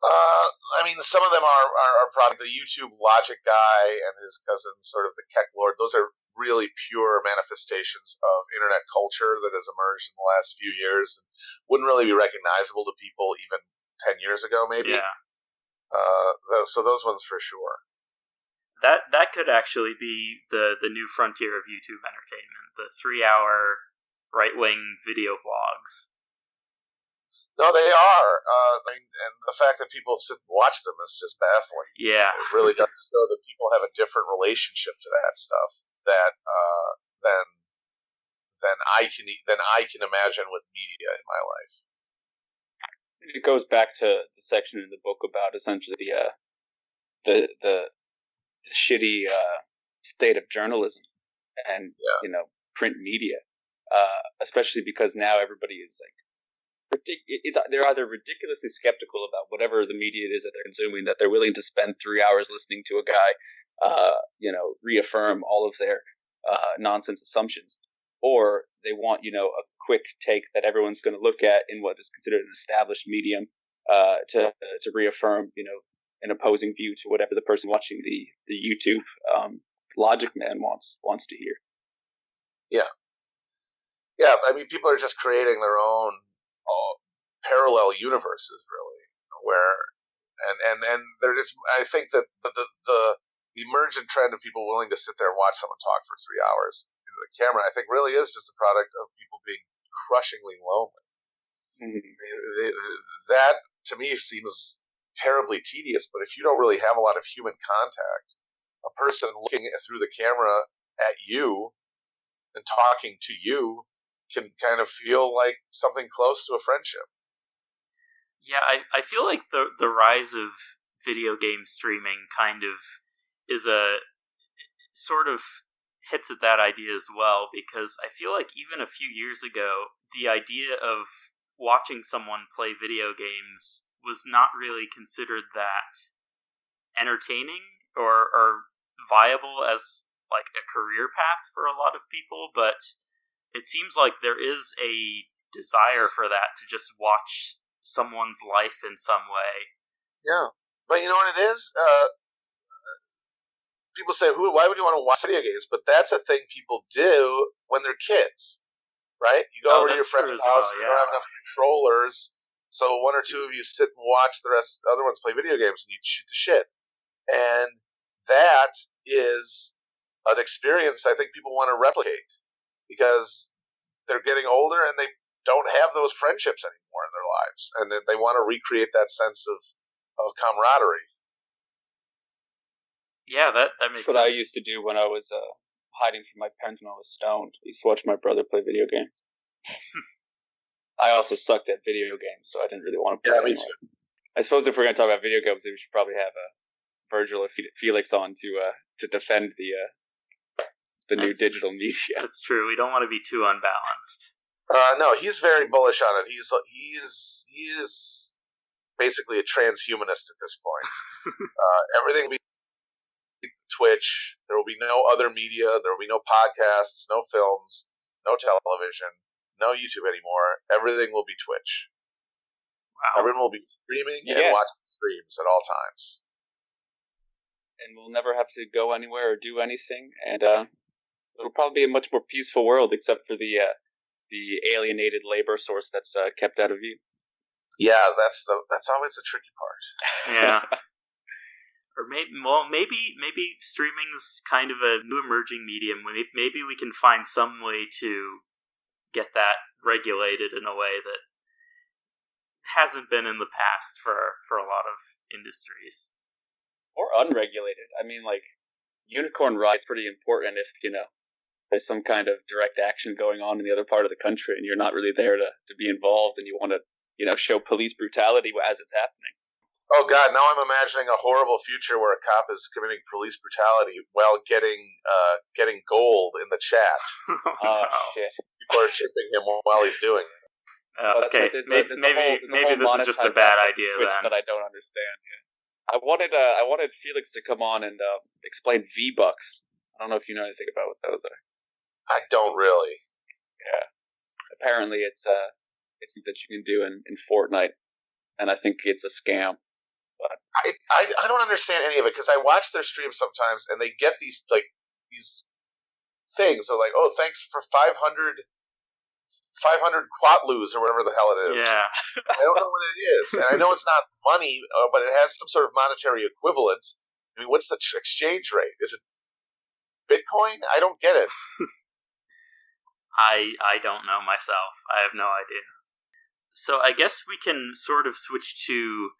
I mean, some of them are probably the YouTube logic guy and his cousin, sort of the Keck Lord. Those are really pure manifestations of internet culture that has emerged in the last few years and wouldn't really be recognizable to people even 10 years ago, maybe. Yeah. So those ones for sure. That could actually be the new frontier of YouTube entertainment, the 3-hour right-wing video blogs. No, they are. And the fact that people sit and watch them is just baffling. Yeah. It really does show that people have a different relationship to that stuff than I can imagine with media in my life. It goes back to the section in the book about essentially the shitty state of journalism and print media, especially because now everybody is like they're either ridiculously skeptical about whatever the media it is that they're consuming, that they're willing to spend 3 hours listening to a guy reaffirm all of their nonsense assumptions, or they want a quick take that everyone's going to look at in what is considered an established medium to reaffirm, an opposing view to whatever the person watching the YouTube Logic Man wants to hear. Yeah. I mean, people are just creating their own parallel universes, really, where and they're just. I think that the emergent trend of people willing to sit there and watch someone talk for 3 hours into the camera, I think, really is just a product of people being crushingly lonely. That to me seems terribly tedious, but if you don't really have a lot of human contact, a person looking through the camera at you and talking to you can kind of feel like something close to a friendship. Yeah, I feel like the rise of video game streaming kind of is sort of hits at that idea as well, because I feel like even a few years ago, the idea of watching someone play video games was not really considered that entertaining or viable as like a career path for a lot of people, but it seems like there is a desire for that, to just watch someone's life in some way. Yeah, but you know what it is? People say, why would you want to watch video games? But that's a thing people do when they're kids, right? You go over to your friend's house, and you don't have enough controllers, so one or two of you sit and watch the other ones play video games, and you shoot the shit. And that is an experience I think people want to replicate, because they're getting older and they don't have those friendships anymore in their lives, and they want to recreate that sense of camaraderie. Yeah, that makes sense. That's what I used to do when I was hiding from my parents when I was stoned. I used to watch my brother play video games. I also sucked at video games, so I didn't really want to play anymore. I suppose if we're going to talk about video games, we should probably have Virgil or Felix on to defend the new digital media. That's true. We don't want to be too unbalanced. No, he's very bullish on it. He is basically a transhumanist at this point. Everything will be Twitch. There will be no other media. There will be no podcasts, no films, no television, no YouTube anymore. Everything will be Twitch. Wow. Everyone will be streaming and watching streams at all times. And we'll never have to go anywhere or do anything. And it'll probably be a much more peaceful world, except for the alienated labor source that's kept out of view. Yeah, that's always the tricky part. Yeah. Or maybe streaming's kind of a new emerging medium. Maybe we can find some way to get that regulated in a way that hasn't been in the past for a lot of industries. Or unregulated. I mean, like, unicorn ride's pretty important if, there's some kind of direct action going on in the other part of the country and you're not really there to be involved, and you want to, show police brutality as it's happening. Oh God! Now I'm imagining a horrible future where a cop is committing police brutality while getting gold in the chat. Oh shit! People are tipping him while he's doing it. Okay, maybe this is just a bad idea then. That I don't understand. Yeah. I wanted Felix to come on and explain V-Bucks. I don't know if you know anything about what those are. I don't really. Yeah. Apparently, it's something that you can do in Fortnite, and I think it's a scam. But I don't understand any of it, because I watch their streams sometimes, and they get these things. They're like, oh, thanks for 500 quatlus or whatever the hell it is. Yeah. I don't know what it is, and I know it's not money, but it has some sort of monetary equivalent. I mean, what's the exchange rate? Is it Bitcoin? I don't get it. I don't know myself. I have no idea. So I guess we can sort of switch to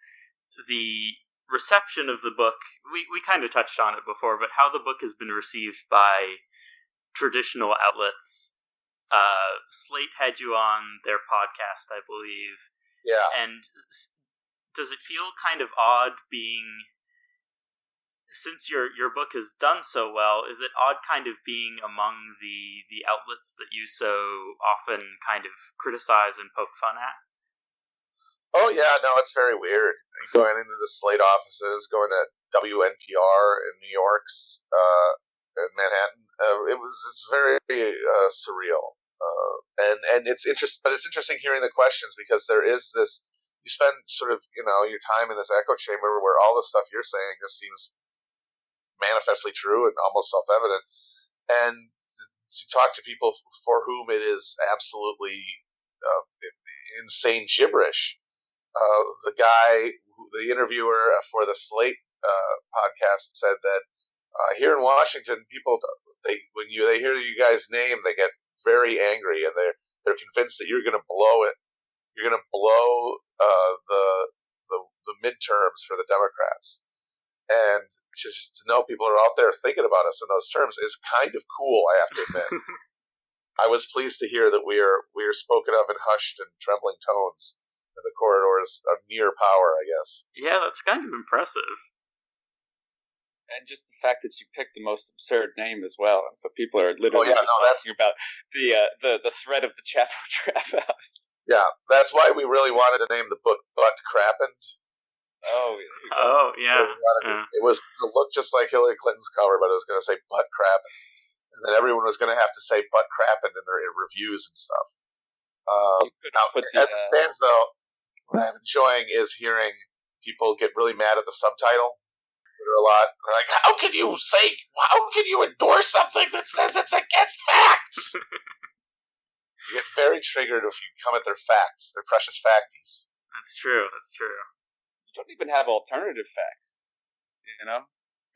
the reception of the book. We kind of touched on it before, but how the book has been received by traditional outlets. Slate had you on their podcast, I believe. Yeah. And does it feel kind of odd being, since your book has done so well, is it odd kind of being among the outlets that you so often kind of criticize and poke fun at? Oh yeah, no, it's very weird. Going into the Slate offices, going to WNPR in New York's in Manhattan, it's very surreal. And it's interesting, but it's interesting hearing the questions, because there is this you spend sort of, your time in this echo chamber where all the stuff you're saying just seems manifestly true and almost self-evident. And to talk to people for whom it is absolutely insane gibberish. The interviewer for the Slate podcast said that here in Washington, people they hear you guys' name, they get very angry, and they're convinced that you're going to blow it. You're going to blow the midterms for the Democrats, and just to know people are out there thinking about us in those terms is kind of cool. I have to admit. I was pleased to hear that we are spoken of in hushed and trembling tones in the corridors of near power, I guess. Yeah, that's kind of impressive. And just the fact that you picked the most absurd name as well, and so people are literally talking about the threat of the Chapo Trap House. Yeah, that's why we really wanted to name the book Butt Crappin'. Yeah. It was going to look just like Hillary Clinton's cover, but it was going to say Butt Crappin'. And then everyone was going to have to say Butt Crappin' in their reviews and stuff. Now, as it stands, though, what I'm enjoying is hearing people get really mad at the subtitle. A lot. They're like, how can you endorse something that says it's against facts? You get very triggered if you come at their facts, their precious facties. That's true. You don't even have alternative facts,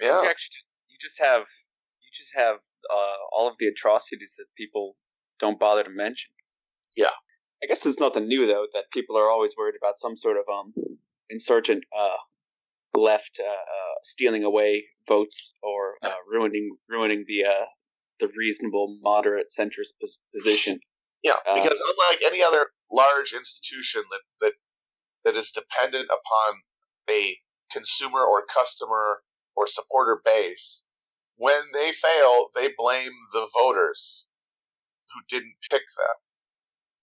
Yeah. You just have all of the atrocities that people don't bother to mention. Yeah. I guess it's nothing new though that people are always worried about some sort of insurgent left stealing away votes or ruining the reasonable moderate centrist position. Yeah, because unlike any other large institution that is dependent upon a consumer or customer or supporter base, when they fail, they blame the voters who didn't pick them,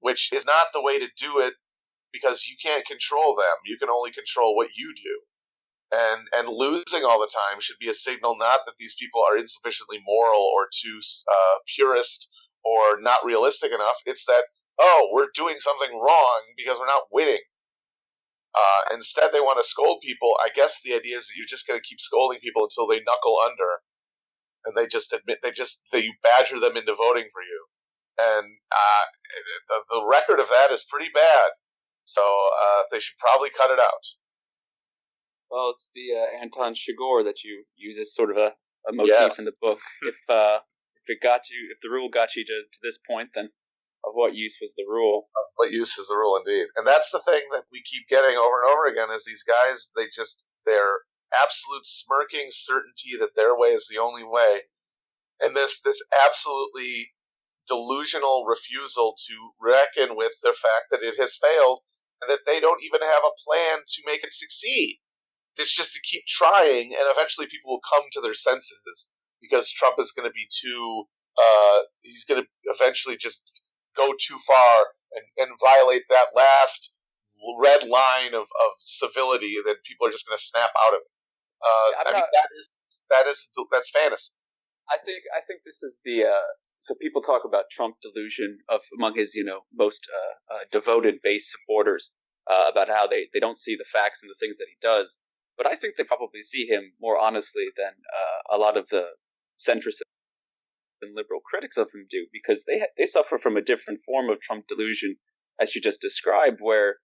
which is not the way to do it because you can't control them. You can only control what you do. And losing all the time should be a signal not that these people are insufficiently moral or too purist or not realistic enough. It's that, we're doing something wrong because we're not winning. Instead, they want to scold people. I guess the idea is that you're just going to keep scolding people until they knuckle under, and they just admit that you badger them into voting for you. And the record of that is pretty bad. So they should probably cut it out. Well, it's the Anton Chigurh that you use as sort of a motif in the book. If the rule got you to this point, then of what use was the rule? Of what use is the rule, indeed. And that's the thing that we keep getting over and over again is these guys, their absolute smirking certainty that their way is the only way, and this absolutely delusional refusal to reckon with the fact that it has failed and that they don't even have a plan to make it succeed. It's just to keep trying, and eventually people will come to their senses because Trump is going to be he's going to eventually just go too far and violate that last red line of civility, and then people are just going to snap out of it. That's fantasy. I think this is the so people talk about Trump delusion among his most devoted base supporters about how they don't see the facts and the things that he does. But I think they probably see him more honestly than a lot of the centrist and liberal critics of him do, because they suffer from a different form of Trump delusion, as you just described, where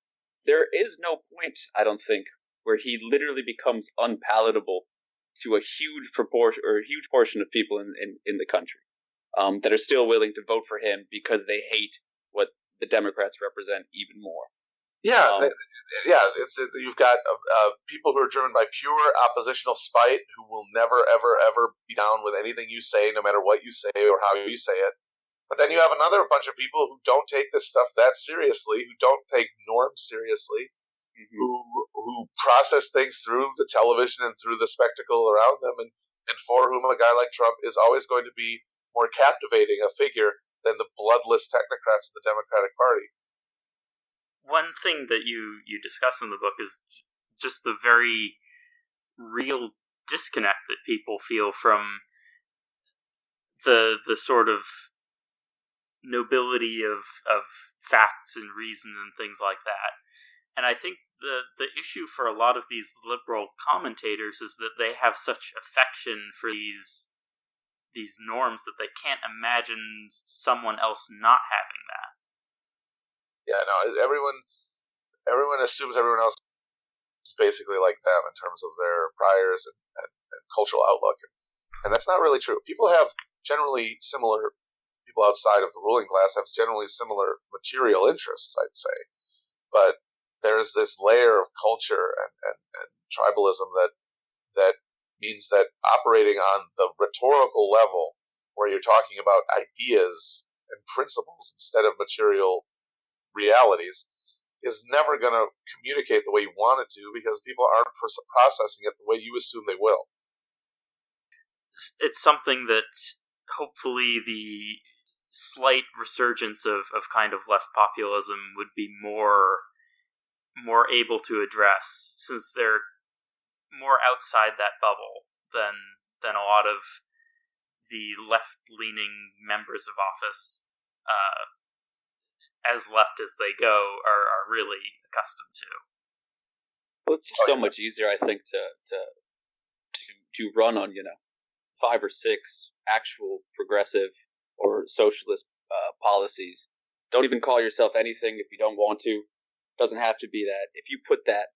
there is no point, I don't think, where he literally becomes unpalatable to a huge proportion or a huge portion of people in the country that are still willing to vote for him because they hate what the Democrats represent even more. Yeah, you've got people who are driven by pure oppositional spite who will never, ever, ever be down with anything you say, no matter what you say or how you say it. But then you have another bunch of people who don't take this stuff that seriously, who don't take norms seriously, who process things through the television and through the spectacle around them, and for whom a guy like Trump is always going to be more captivating a figure than the bloodless technocrats of the Democratic Party. One thing that you discuss in the book is just the very real disconnect that people feel from the sort of nobility of facts and reason and things like that. And I think the issue for a lot of these liberal commentators is that they have such affection for these norms that they can't imagine someone else not having that. Yeah, no, everyone assumes everyone else is basically like them in terms of their priors and cultural outlook. And that's not really true. People outside of the ruling class have generally similar material interests, I'd say. But there's this layer of culture and tribalism that means that operating on the rhetorical level, where you're talking about ideas and principles instead of material realities, is never going to communicate the way you want it to, because people aren't processing it the way you assume they will. It's something that hopefully the slight resurgence of kind of left populism would be more able to address, since they're more outside that bubble than a lot of the left-leaning members of office, as left as they go, are really accustomed to. Well, it's just so much easier, I think, to run on 5 or 6 actual progressive or socialist policies. Don't even call yourself anything if you don't want to. Doesn't have to be that. If you put that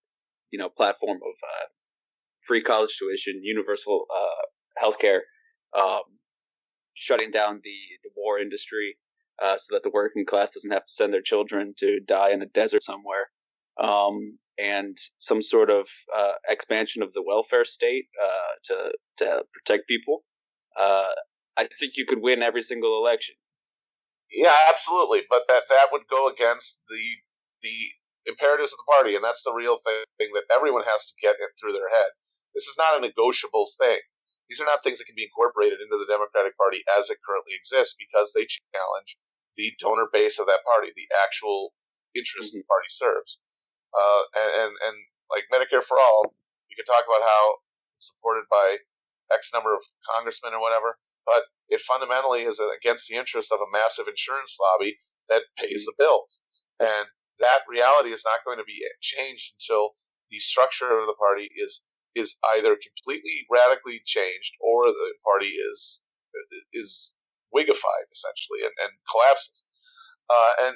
platform of free college tuition, universal healthcare, shutting down the war industry, so that the working class doesn't have to send their children to die in a desert somewhere, and some sort of expansion of the welfare state to protect people, I think you could win every single election. Yeah, absolutely. But that would go against the imperatives of the party, and that's the real thing that everyone has to get through their head. This is not a negotiable thing. These are not things that can be incorporated into the Democratic Party as it currently exists, because they challenge the donor base of that party, the actual interests the party serves. And like Medicare for All, we could talk about how it's supported by X number of congressmen or whatever, but it fundamentally is against the interest of a massive insurance lobby that pays the bills. And that reality is not going to be changed until the structure of the party is either completely radically changed, or the party is wigified essentially and collapses.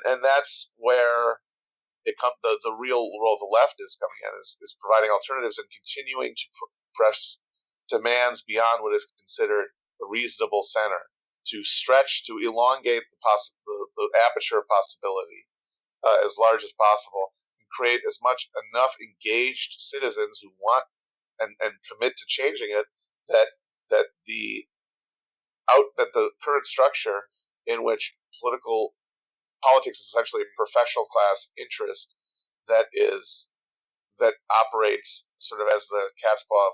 And that's where the real role of the left is coming in, is providing alternatives and continuing to press demands beyond what is considered a reasonable center, to stretch, to elongate the aperture of possibility as large as possible, and create enough engaged citizens who want and commit to changing it, that the current structure in which politics is essentially a professional class interest that operates sort of as the cat's paw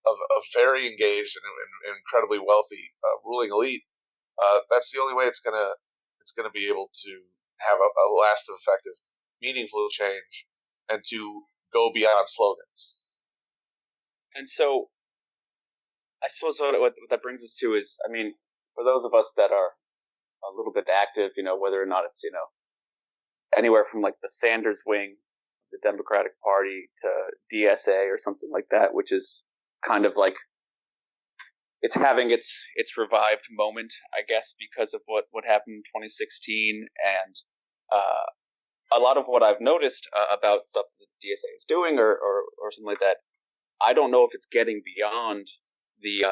of a very engaged and incredibly wealthy ruling elite. That's the only way it's gonna be able to have a lasting, effective, meaningful change, and to go beyond slogans. And so, I suppose what that brings us to is, I mean, for those of us that are a little bit active, whether or not it's, anywhere from like the Sanders wing, the Democratic Party, to DSA or something like that, which is kind of like, it's having its revived moment, I guess, because of what happened in 2016, and a lot of what I've noticed about stuff that the DSA is doing or something like that, I don't know if it's getting beyond the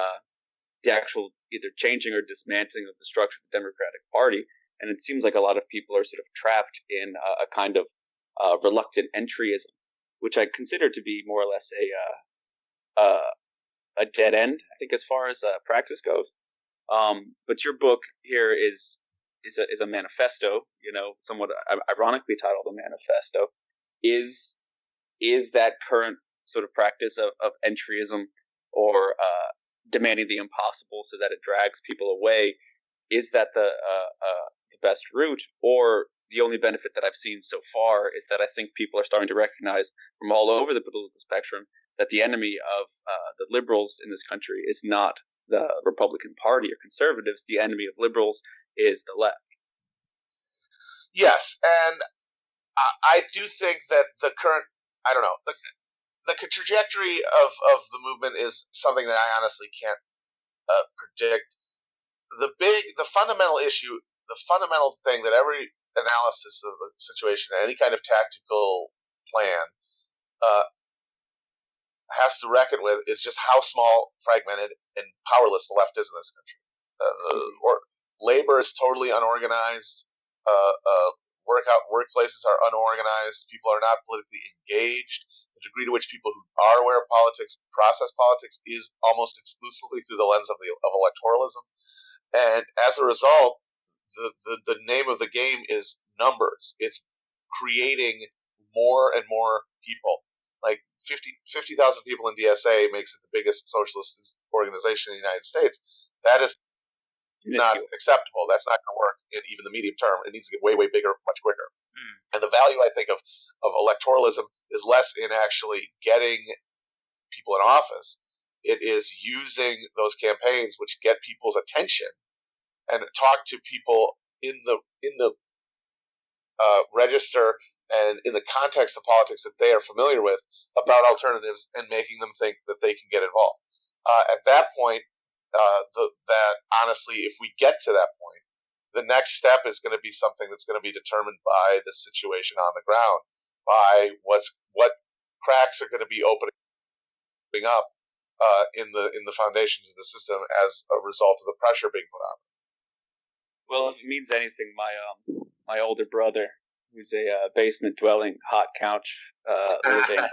actual either changing or dismantling of the structure of the Democratic Party, and it seems like a lot of people are sort of trapped in a kind of reluctant entryism, which I consider to be more or less a dead end, I think, as far as praxis goes. But your book here is a manifesto, somewhat ironically titled a manifesto. Is that current sort of practice of entryism, or demanding the impossible so that it drags people away, is that the best route? Or the only benefit that I've seen so far is that I think people are starting to recognize from all over the political spectrum that the enemy of the liberals in this country is not the Republican Party or conservatives. The enemy of liberals is the left. Yes, and I do think that the current, I don't know, the trajectory of the movement is something that I honestly can't predict. The fundamental issue, the fundamental thing that every analysis of the situation, any kind of tactical plan, has to reckon with is just how small, fragmented, and powerless the left is in this country. Labor is totally unorganized. Workplaces are unorganized. People are not politically engaged. The degree to which people who are aware of politics process politics is almost exclusively through the lens of electoralism. And as a result, the name of the game is numbers. It's creating more and more people. Like 50,000 people in DSA makes it the biggest socialist organization in the United States. That is not acceptable. That's not going to work in even the medium term. It needs to get way, way bigger, much quicker. And the value, I think, of electoralism is less in actually getting people in office. It is using those campaigns which get people's attention and talk to people in the register and in the context of politics that they are familiar with about alternatives and making them think that they can get involved. At that point, that honestly, if we get to that point, the next step is going to be something that's going to be determined by the situation on the ground, by what cracks are going to be opening up in the foundations of the system as a result of the pressure being put on. Well, if it means anything, my older brother, who's a basement dwelling, hot couch living,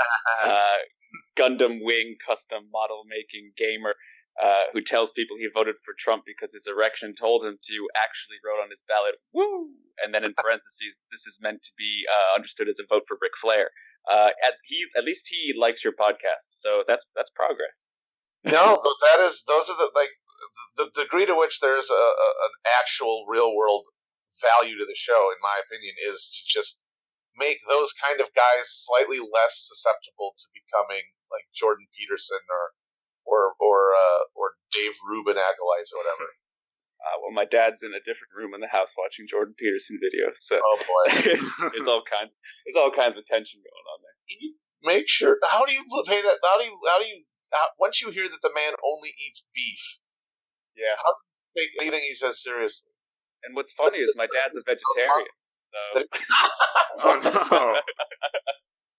Gundam Wing custom model making gamer, who tells people he voted for Trump because his erection told him to, actually wrote on his ballot, "Woo!" And then in parentheses, this is meant to be understood as a vote for Ric Flair. At least he likes your podcast, so that's progress. No, but those are the degree to which there's an actual real world value to the show, in my opinion, is to just make those kind of guys slightly less susceptible to becoming like Jordan Peterson or Dave Rubin acolytes or whatever. Well, my dad's in a different room in the house watching Jordan Peterson videos, so oh boy, there's all kinds of tension going on there. You make sure. How do you pay that? How do you? Once you hear that the man only eats beef, yeah, how do you take anything he says seriously? And what's funny is my dad's a vegetarian, so. Oh no!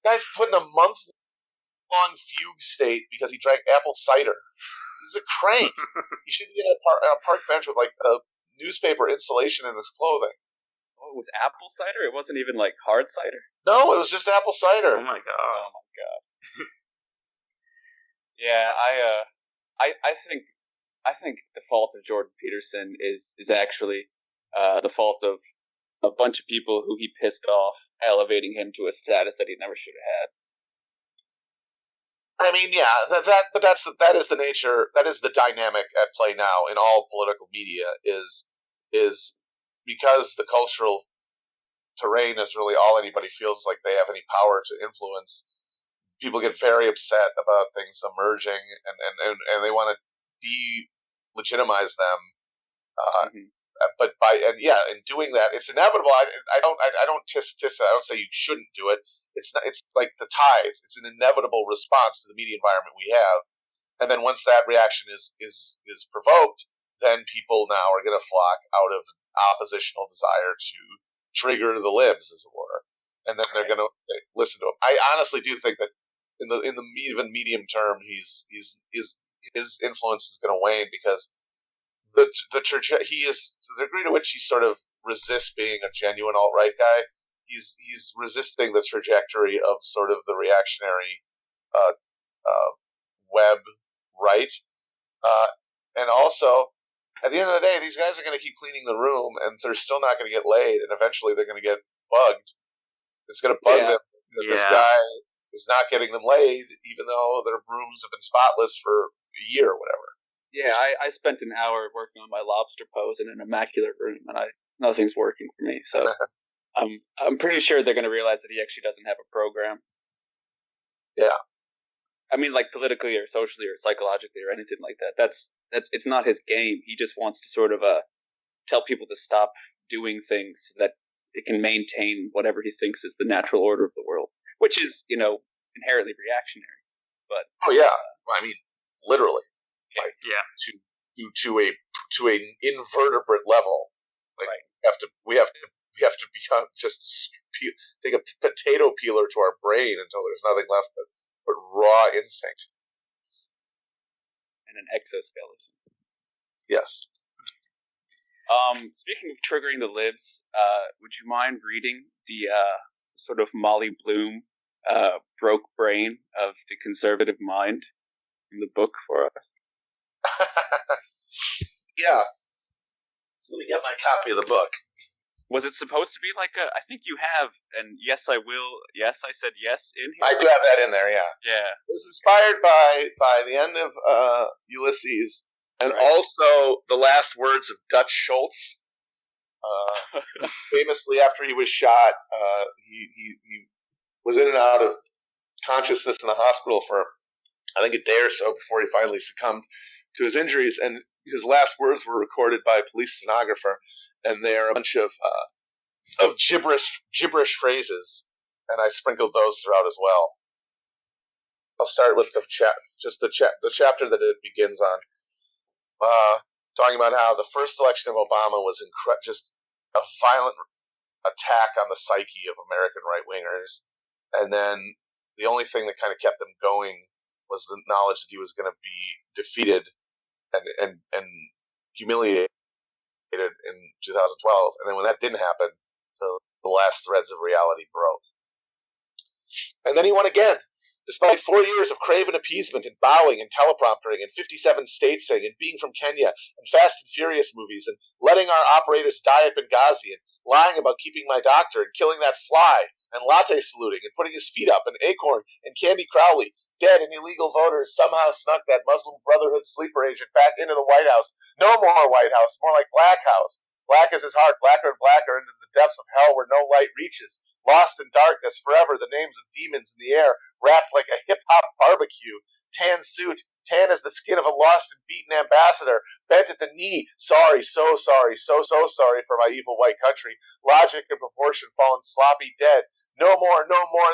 Guy's put in a month-long fugue state because he drank apple cider. This is a crank. He should be on a park bench with like a newspaper insulation in his clothing. Oh, it was apple cider? It wasn't even like hard cider? No, it was just apple cider. Oh my god! Yeah, I think the fault of Jordan Peterson is actually the fault of a bunch of people who he pissed off, elevating him to a status that he never should have had. I mean, yeah, that is the nature, that is the dynamic at play now in all political media is because the cultural terrain is really all anybody feels like they have any power to influence. People get very upset about things emerging, and they want to delegitimize them. But in doing that, it's inevitable. I don't tisk. I don't say you shouldn't do it. It's not, it's like the tides. It's an inevitable response to the media environment we have. And then once that reaction is provoked, then people now are going to flock out of oppositional desire to trigger the libs, as it were, and then they're going to listen to him. I honestly do think that in the even medium term, his influence is going to wane because he is, to the degree to which he sort of resists being a genuine alt-right guy, he's resisting the trajectory of sort of the reactionary web right, and also at the end of the day, these guys are going to keep cleaning the room, and they're still not going to get laid, and eventually they're going to get bugged. It's going to bug them that this guy is not getting them laid, even though their rooms have been spotless for a year or whatever. Yeah, I spent an hour working on my lobster pose in an immaculate room, and nothing's working for me. So I'm pretty sure they're going to realize that he actually doesn't have a program. Yeah, I mean, like politically or socially or psychologically or anything like that. That's it's not his game. He just wants to sort of tell people to stop doing things that it can maintain whatever he thinks is the natural order of the world, which is, inherently reactionary. But oh yeah, I mean, literally, like to an invertebrate level. Like right. we have to become just take a potato peeler to our brain until there's nothing left but raw instinct and an exoskeleton. Yes. Speaking of triggering the libs, would you mind reading the sort of Molly Bloom broke brain of the conservative mind in the book for us? Yeah. Let me get my copy of the book. Was it supposed to be like I think you have, and yes, I will. Yes, I said yes in here. I do have that in there, yeah. Yeah. It was inspired by the end of Ulysses, and also the last words of Dutch Schultz. Famously, after he was shot, he was in and out of consciousness in the hospital for, I think, a day or so before he finally succumbed to his injuries, and his last words were recorded by a police stenographer, and they are a bunch of gibberish phrases, and I sprinkled those throughout as well. I'll start with the chapter that it begins on, talking about how the first election of Obama was just a violent attack on the psyche of American right-wingers, and then the only thing that kind of kept them going was the knowledge that he was going to be defeated and humiliated in 2012. And then when that didn't happen, so the last threads of reality broke. And then he won again. Despite 4 years of craven appeasement and bowing and telepromptering and 57 statesing and being from Kenya and Fast and Furious movies and letting our operators die at Benghazi and lying about keeping my doctor and killing that fly and latte saluting and putting his feet up and Acorn and Candy Crowley, dead and illegal voters, somehow snuck that Muslim Brotherhood sleeper agent back into the White House. No more White House, more like Black House. Black is his heart, blacker and blacker into the depths of hell where no light reaches. Lost in darkness forever, the names of demons in the air, wrapped like a hip-hop barbecue. Tan suit, tan as the skin of a lost and beaten ambassador, bent at the knee. Sorry, so sorry, so sorry for my evil white country. Logic and proportion fallen sloppy dead. No more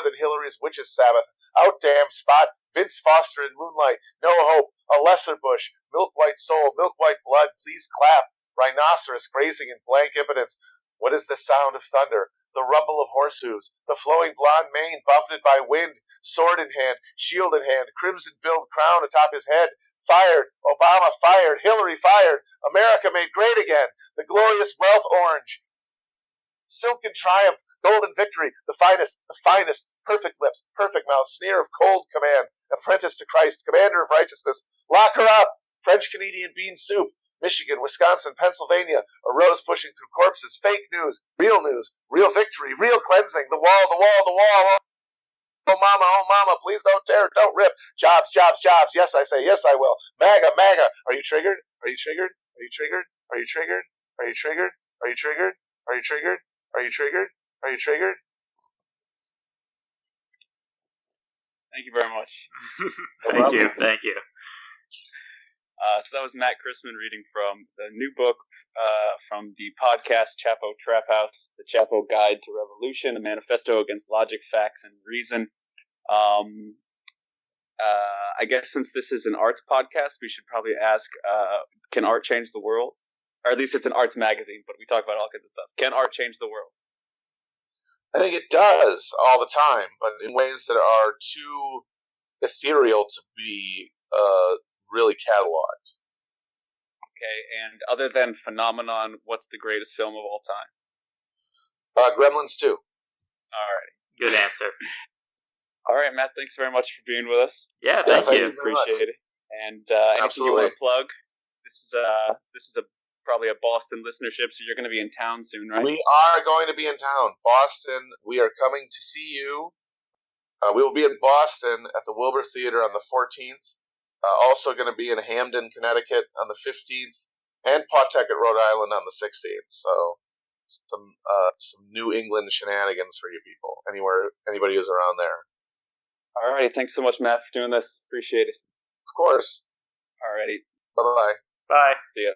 than Hillary's witches' Sabbath. Out damn spot, Vince Foster in moonlight. No hope, a lesser bush. Milk-white soul, milk-white blood, please clap. Rhinoceros grazing in blank impotence. What is the sound of thunder? The rumble of horse hooves. The flowing blonde mane buffeted by wind. Sword in hand, shield in hand, crimson-billed crown atop his head. Fired, Obama fired, Hillary fired. America made great again. The glorious wealth orange. Silken triumph, golden victory, the finest, perfect lips, perfect mouth, sneer of cold command, apprentice to Christ, commander of righteousness. Lock her up! French-Canadian bean soup. Michigan, Wisconsin, Pennsylvania, a rose pushing through corpses, fake news, real victory, real cleansing, the wall. Oh mama, please don't tear, don't rip. Jobs, yes I say, yes I will. MAGA, are you triggered? Are you triggered? Are you triggered? Are you triggered? Are you triggered? Are you triggered? Are you triggered? Are you triggered? Are you triggered? Thank you very much. Thank you. So that was Matt Christman reading from the new book from the podcast Chapo Trap House, The Chapo Guide to Revolution, a manifesto against logic, facts, and reason. I guess since this is an arts podcast, we should probably ask, can art change the world? Or at least it's an arts magazine, but we talk about all kinds of stuff. Can art change the world? I think it does all the time, but in ways that are too ethereal to be really cataloged. Okay, and other than Phenomenon, what's the greatest film of all time? Gremlins 2. Alrighty. Good answer. All right, Matt, thanks very much for being with us. Yeah, thank you. Appreciate it. And anything you want to plug? This is probably a Boston listenership, so you're going to be in town soon, right? We are going to be in town. Boston, we are coming to see you. We will be in Boston at the Wilbur Theater on the 14th. Also going to be in Hamden, Connecticut on the 15th, and Pawtucket, Rhode Island on the 16th. So some New England shenanigans for you people. Anybody who's around there. All righty. Thanks so much, Matt, for doing this. Appreciate it. Of course. All righty. Bye-bye. Bye. See ya.